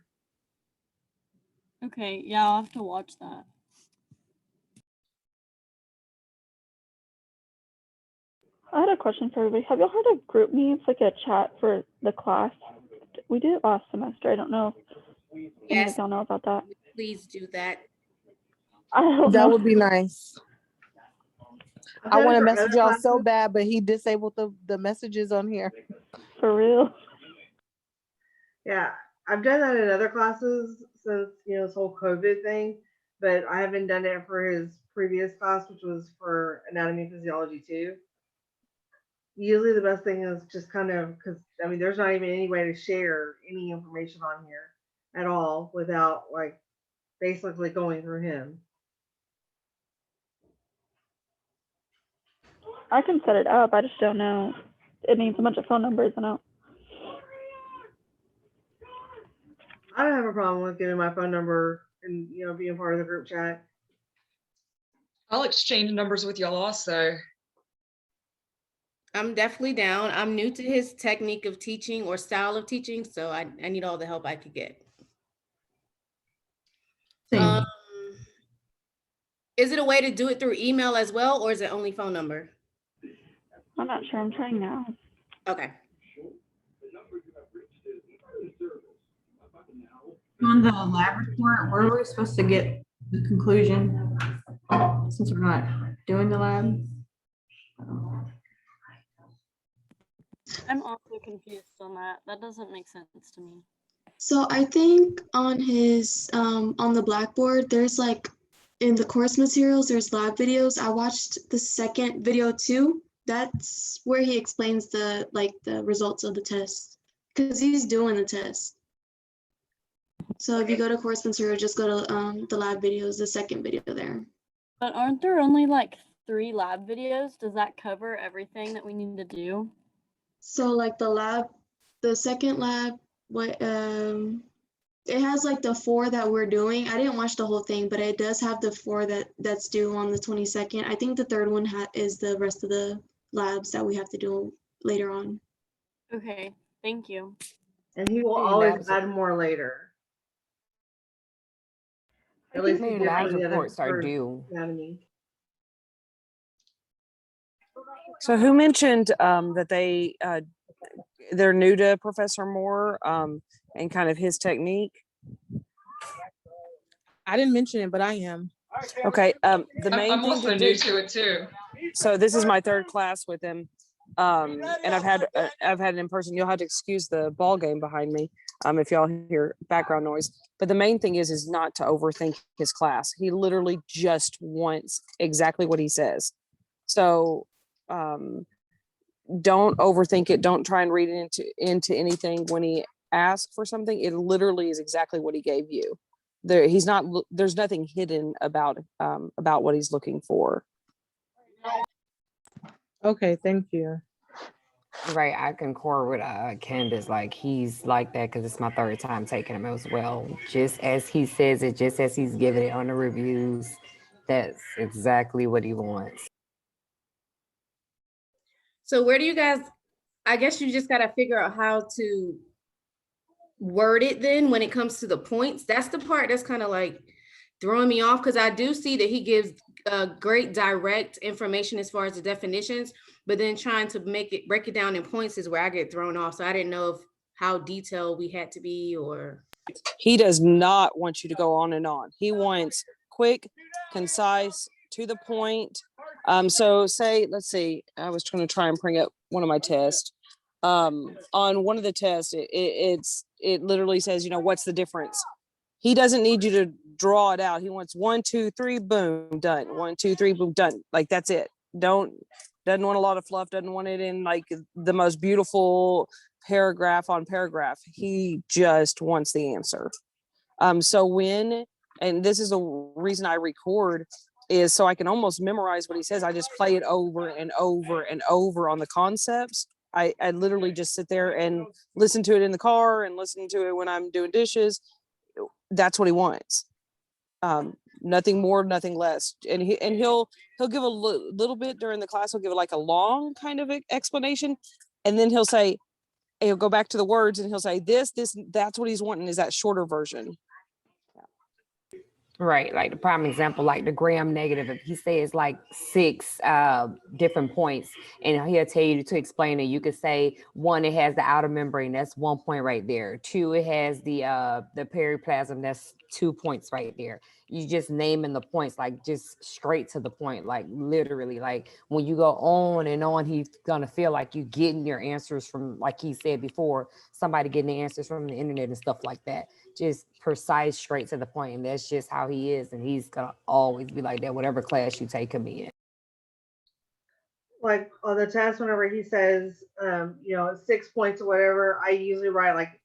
Okay, yeah, I'll have to watch that. I had a question for everybody. Have y'all heard of group meets, like a chat for the class? We did it last semester. I don't know if any Yes, of y'all know about that. please do that. I don't That know. would be nice. I've I done want it to for message other y'all so classes. bad, but he disabled the messages on here. For real. Yeah, I've done that in other classes since this whole COVID thing, but I haven't done it for his previous class, which was for anatomy and physiology too. Usually the best thing is just kind of, because there's not even any way to share any information on here at all without like basically going through him. I can set it up. I just don't know. it needs a bunch of phone numbers and out. I don't have a problem with giving my phone number and being part of the group chat. I'll exchange numbers with y'all also. I'm definitely down. I'm new to his technique of teaching or style of teaching, so I need all the help I could get. Same. Is it a way to do it through email as well, or is it only phone number? I'm not sure. I'm trying now. Okay. On the lab report, where are we supposed to get the conclusion since we're not doing the lab? I'm also confused on that. That doesn't make sense to me. So I think on his on the Blackboard, there's like in the course materials, there's lab videos. I watched the second video too. That's where he explains the results of the test because he's doing the test. So if you go to course material, just go to the lab videos, the second video there. But aren't there only like 3 lab videos? Does that cover everything that we need to do? So like the second lab, it has like the 4 that we're doing. I didn't watch the whole thing, but it does have the 4 that's due on the 22nd. I think the third one is the rest of the labs that we have to do later on. Okay, thank you. And he will always add more later. At least he did lab for the other reports are due. anatomy. So who mentioned that they're new to Professor Moore and kind of his technique? I didn't mention it, but I am. Okay. The main I'm thing also new to it too. So this is my 3rd class with him, and I've had it in person. You'll have to excuse the ball game behind me if y'all hear background noise. But the main thing is not to overthink his class. He literally just wants exactly what he says. So don't overthink it. Don't try and read it into anything. When he asks for something, it literally is exactly what he gave you. There's nothing hidden about what he's looking for. Okay, thank you. Right, I concur with Candace. Like he's like that because it's my 3rd time taking him as well. Just as he says it, just as he's giving it on the reviews, that's exactly what he wants. So where do you guys, I guess you just got to figure out how to word it then when it comes to the points. That's the part that's kind of like throwing me off because I do see that he gives great direct information as far as the definitions, but then trying to break it down in points is where I get thrown off. So I didn't know how detailed we had to be or. He does not want you to go on and on. He wants quick, concise, to the point. So let's see, I was trying to try and bring up one of my tests. On one of the tests, it literally says, what's the difference? He doesn't need you to draw it out. He wants 1, 2, 3, boom, done. 1, 2, 3, boom, done. Like that's it. Doesn't want a lot of fluff. Doesn't want it in like the most beautiful paragraph on paragraph. He just wants the answer. And this is the reason I record is so I can almost memorize what he says. I just play it over and over and over on the concepts. I literally just sit there and listen to it in the car and listen to it when I'm doing dishes. That's what he wants. Nothing more, nothing less. And he'll give a little bit during the class. He'll give like a long kind of explanation, and then he'll go back to the words and he'll say this. That's what he's wanting is that shorter version. Right, like the prime example, like the gram negative, if he says like 6 different points and he'll tell you to explain it, you could say 1, it has the outer membrane, that's 1 point right there. 2, it has the periplasm, that's 2 points right there. You just naming the points, like just straight to the point, like literally, like when you go on and on, he's gonna feel like you getting your answers from, like he said before, somebody getting the answers from the internet and stuff like that. Just precise, straight to the point, and that's just how he is, and he's gonna always be like that whatever class you take him in. Like on the test, whenever he says 6 points or whatever, I usually write like,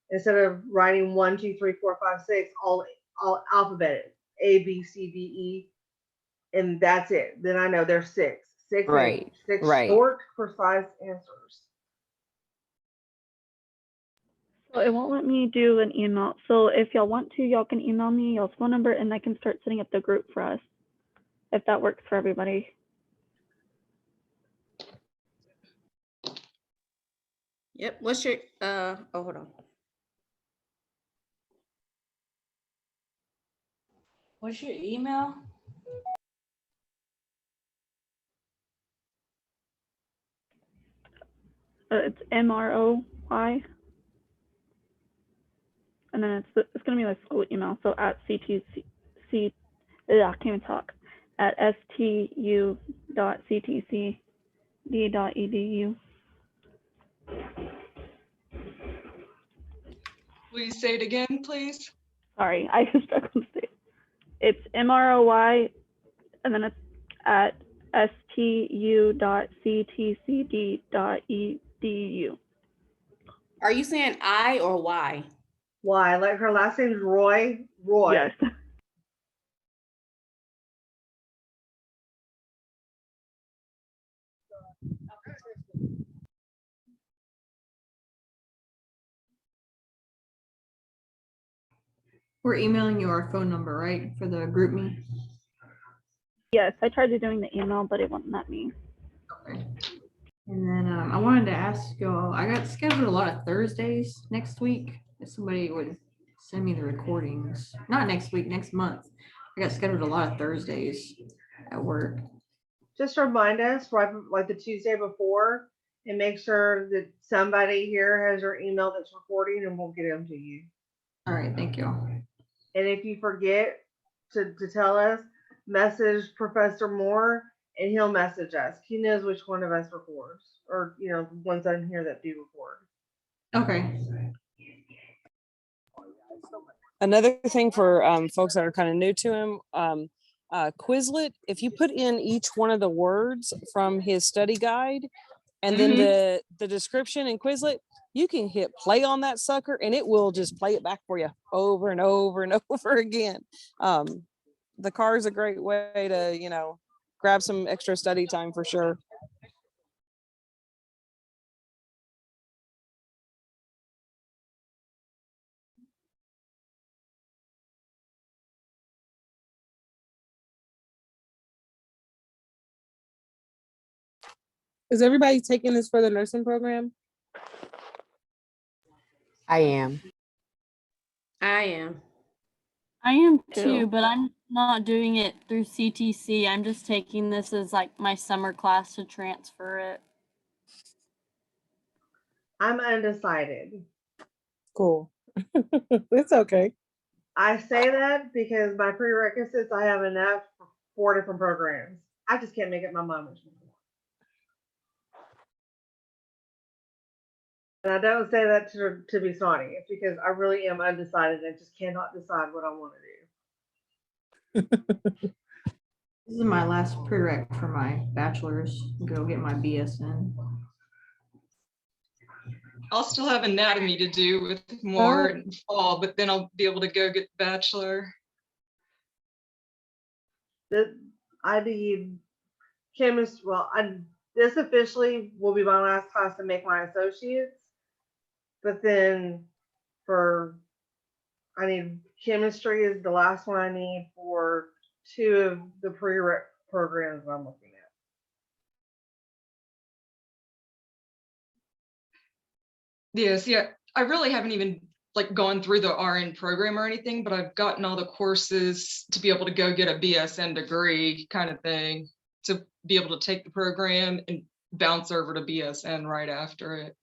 instead of writing 1, 2, 3, 4, 5, 6 all alphabetic, A, B, C, D, E, and that's it. Then I know there's 6 right, 6 right. short, precise answers. It won't let me do an email. So if y'all want to, y'all can email me y'all's phone number and I can start setting up the group for us, if that works for everybody. Yep. What's your oh, hold on. What's your email? It's MROY. And then it's going to be my school email. So at CTC, I can't even talk, at stu.ctcd.edu. Will you say it again, please? Sorry, I just struggled to say it. It's MROY, and then it's at stu.ctcd.edu. Are you saying I or Y? Y, like her last name's Roy. Roy. Yes. We're emailing you our phone number, right, for the group me? Yes, I tried to doing the email, but it wouldn't let me. Okay. And then I wanted to ask y'all, I got scheduled a lot of Thursdays next week. If somebody would send me the recordings, not next week, next month. I got scheduled a lot of Thursdays at work. Just remind us, right, like the Tuesday before, and make sure that somebody here has your email that's recording, and we'll get them to you. All right, thank you. And if you forget to tell us, message Professor Moore, and he'll message us. He knows which one of us records, or the ones on here that do record. Okay. Another thing for folks that are kind of new to him, Quizlet, if you put in each one of the words from his study guide and then the description in Quizlet, you can hit play on that sucker and it will just play it back for you over and over and over again. The car is a great way to, grab some extra study time for sure. Is everybody taking this for the nursing program? I am. I am. I am Too. too, but I'm not doing it through CTC. I'm just taking this as like my summer class to transfer it. I'm undecided. Cool. It's okay. I say that because my prerequisites, I have enough for 4 different programs. I just can't make up my mind which one. And I don't say that to be snotty. It's because I really am undecided and just cannot decide what I want to do. This is my last prereq for my bachelor's. Go get my BSN. I'll still have anatomy to do with more in fall, but then I'll be able to go get bachelor. I need chemistry. Well, this officially will be my last class to make my associates. But then I need chemistry is the last one I need for 2 of the prereq programs I'm looking at. Yes, yeah. I really haven't even gone through the RN program or anything, but I've gotten all the courses to be able to go get a BSN degree kind of thing, to be able to take the program and bounce over to BSN right after it.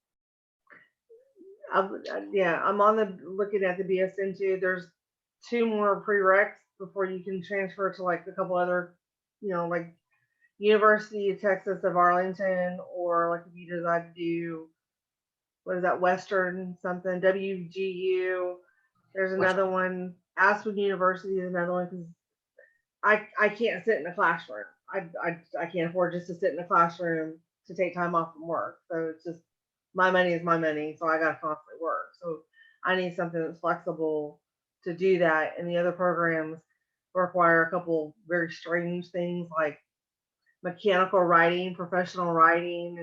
I'm on looking at the BSN too. There's 2 more prereqs before you can transfer to a couple other, like University of Texas of Arlington, or if you decide to do, what is that, Western something, WGU. There's another one, Aspen University is another one, because I can't sit in a classroom. I can't afford just to sit in a classroom to take time off from work. So it's just, my money is my money, so I got to constantly work. So I need something that's flexible to do that. And the other programs require a couple very strange things like mechanical writing, professional writing,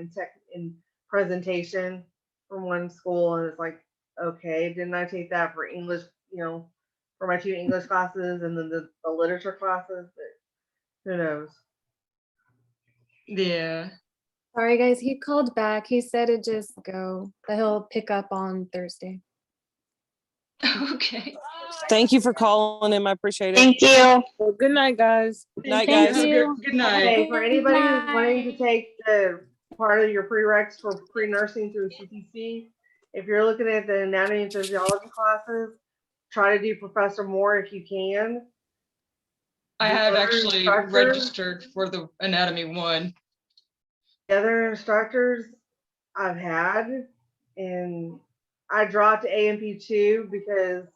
and presentation from one school. And it's like, okay. Didn't I take that for English, for my 2 English classes and then the literature classes? But who knows? Yeah. Sorry, guys. He called back. He said it just go, that he'll pick up on Thursday. Okay. Thank you for calling him. I appreciate it. Thank you. Well, good night, guys. Night, Thank guys. Have a you. good night. Okay, for anybody who's wanting to Night. take the part of your prereqs for pre-nursing through CTC, if you're looking at the anatomy and physiology classes, try to do Professor Moore if you can. I The have other actually instructors- registered for the anatomy one. The other instructors I've had, and I dropped AMP2 because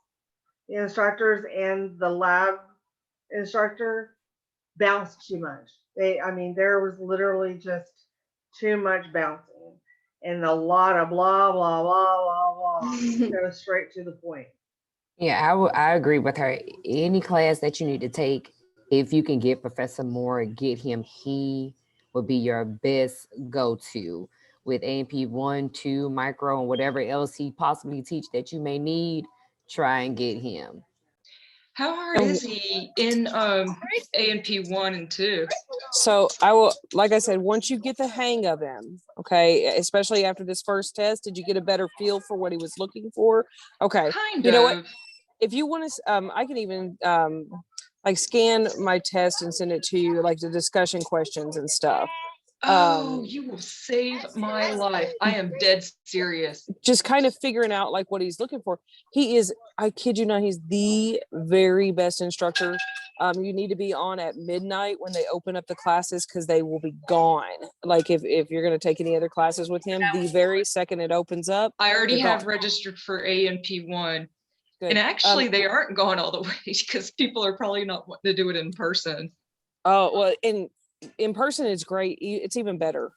the instructors and the lab instructor bounced too much. There was literally just too much bouncing and a lot of blah, blah, blah, blah, blah. Go straight to the point. Yeah, I agree with her. Any class that you need to take, if you can get Professor Moore, get him. He would be your best go-to with AMP 1, 2, micro, and whatever else he possibly teach that you may need. Try and get him. How hard is he in AMP 1 and 2? So I will, like I said, once you get the hang of him, okay, especially after this first test, did you get a better feel for what he was looking for? Okay. Kind You know of. what? If you want to, I can even like scan my test and send it to you, like the discussion questions and stuff. Oh, you will save my life. I am dead serious. Just kind of figuring out like what he's looking for. He is, I kid you not, he's the very best instructor. You need to be on at midnight when they open up the classes because they will be gone. Like if you're going to take any other classes with him, the very second it opens up, I already they're have gone. registered for AMP 1. Good. And actually, they aren't gone all the way because people are probably not wanting to do it in person. Oh, well, in person it's great. It's even better.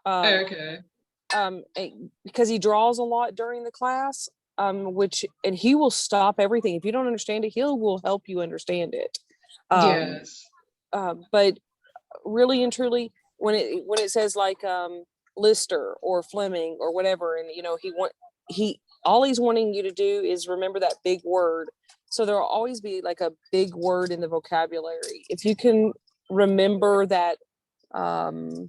Okay. Because he draws a lot during the class, and he will stop everything. If you don't understand it, he will help you understand it. Yes. But really and truly, when it says like Lister or Fleming or whatever, and all he's wanting you to do is remember that big word. So there'll always be like a big word in the vocabulary. If you can remember that, the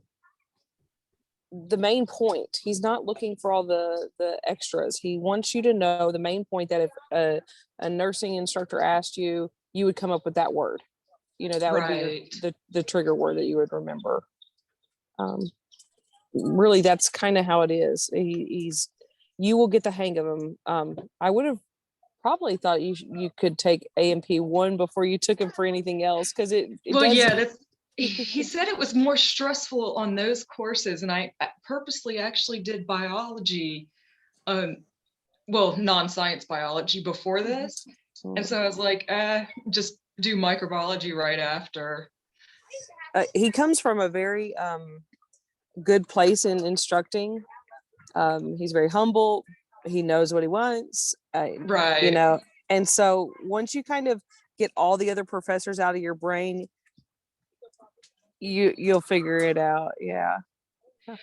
main point, he's not looking for all the extras. He wants you to know the main point, that if a nursing instructor asked you, you would come up with that word. That would be the trigger word that you would remember. Really, that's kind of how it is. You will get the hang of him. I would have probably thought you could take AMP 1 before you took him for anything else, because he said it was more stressful on those courses, and I purposely actually did biology, non-science biology before this, and so I was like, just do microbiology right after. He comes from a very good place in instructing. He's very humble. He knows what he wants. Right. And so once you kind of get all the other professors out of your brain, you'll figure it out. Yeah,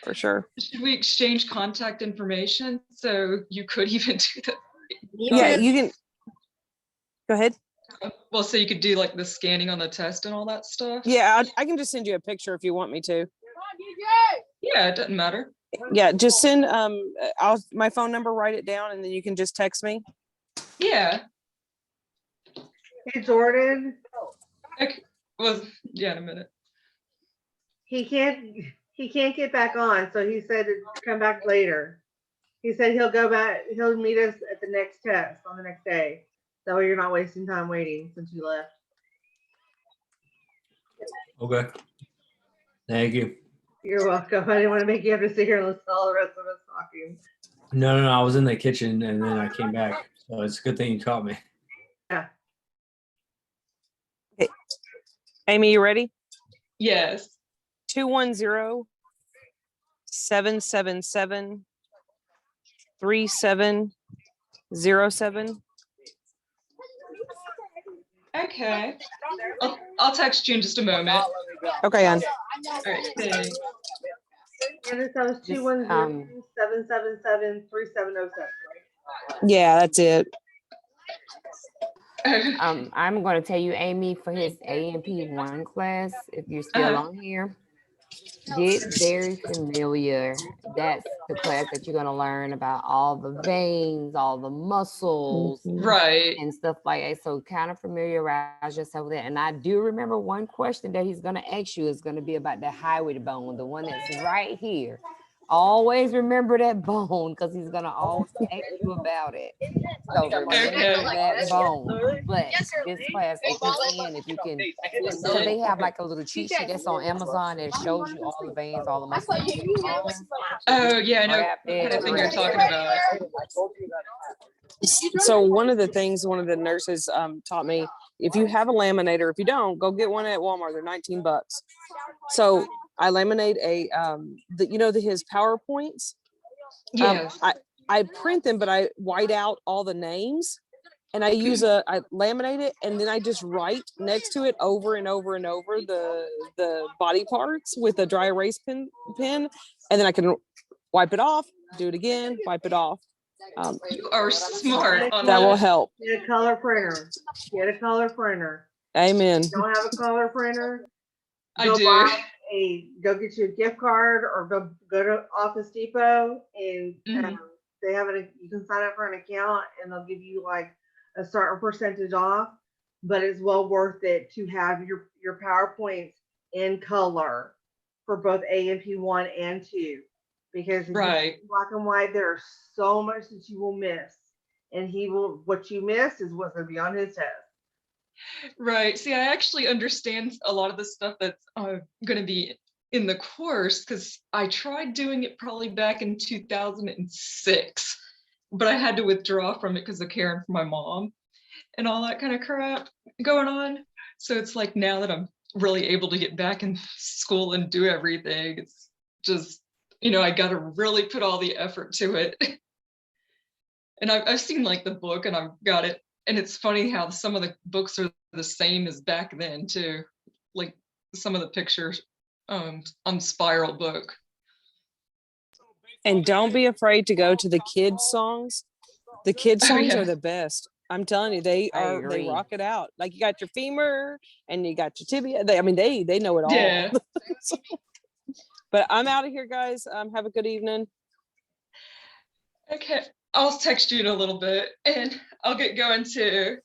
for sure. Should we exchange contact information so you could even do that? Yeah, you can. Go ahead. Well, so you could do like the scanning on the test and all that stuff? Yeah, I can just send you a picture if you want me to. Yeah, it doesn't matter. Yeah, just send my phone number, write it down, and then you can just text me. Yeah. Hey, Jordan. Okay. Well, yeah, in a minute. He can't get back on, so he said to come back later. He said he'll go back, he'll meet us at the next test on the next day. That way you're not wasting time waiting since you left. Okay. Thank you. You're welcome. I didn't want to make you have to sit here and listen to all the rest of us talking. No. I was in the kitchen and then I came back. So it's a good thing you caught me. Yeah. Okay. Amy, you ready? Yes. 210-777-3707. Okay. I'll text you in just a moment. Okay, Ann. All right, thanks. And it was 210-777-3707. Yeah, that's it. I'm going to tell you, Amy, for his AMP1 class, if you're still on here, get very familiar. That's the class that you're going to learn about all the veins, all the muscles, Right. and stuff like that. So kind of familiarize yourself with that. And I do remember one question that he's going to ask you is going to be about the hyoid bone, the one that's right here. Always remember that bone because he's going to always ask you about it. So remember that bone. But this class, if you can, because they have like a little cheat sheet that's on Amazon that shows you all the veins, all the muscles. Oh yeah, I know Grab it, what thing you're grab talking it. about. So one of the things one of the nurses taught me, if you have a laminator, if you don't, go get one at Walmart. They're $19. So I laminate his PowerPoints. Yes. I print them, but I white out all the names, and I laminate it, and then I just write next to it over and over and over the body parts with a dry erase pen, and then I can wipe it off, do it again, wipe it off. You are smart on that will help. Get a color printer. Get a color printer. Amen. If you don't have a color printer, I go do. go get you a gift card or go to Office Depot and they have it. You can sign up for an account and they'll give you like a certain percentage off. But it's well worth it to have your PowerPoints in color for both AMP1 and 2. Because if you black and white, there's so much that you will miss. And what you missed is what's going to be on his test. Right. See, I actually understand a lot of the stuff that's going to be in the course because I tried doing it probably back in 2006, but I had to withdraw from it because of caring for my mom and all that kind of crap going on. So it's like now that I'm really able to get back in school and do everything, it's just, I got to really put all the effort to it. And I've seen like the book and I've got it. And it's funny how some of the books are the same as back then too. Like some of the pictures on Spiral book. And don't be afraid to go to the kids songs. The kids songs are the best. I'm telling you, they rock it out. Like you got your femur and you got your tibia. They know it all. Yeah. But I'm out of here, guys. Have a good evening. Okay. I'll text you in a little bit and I'll get going too.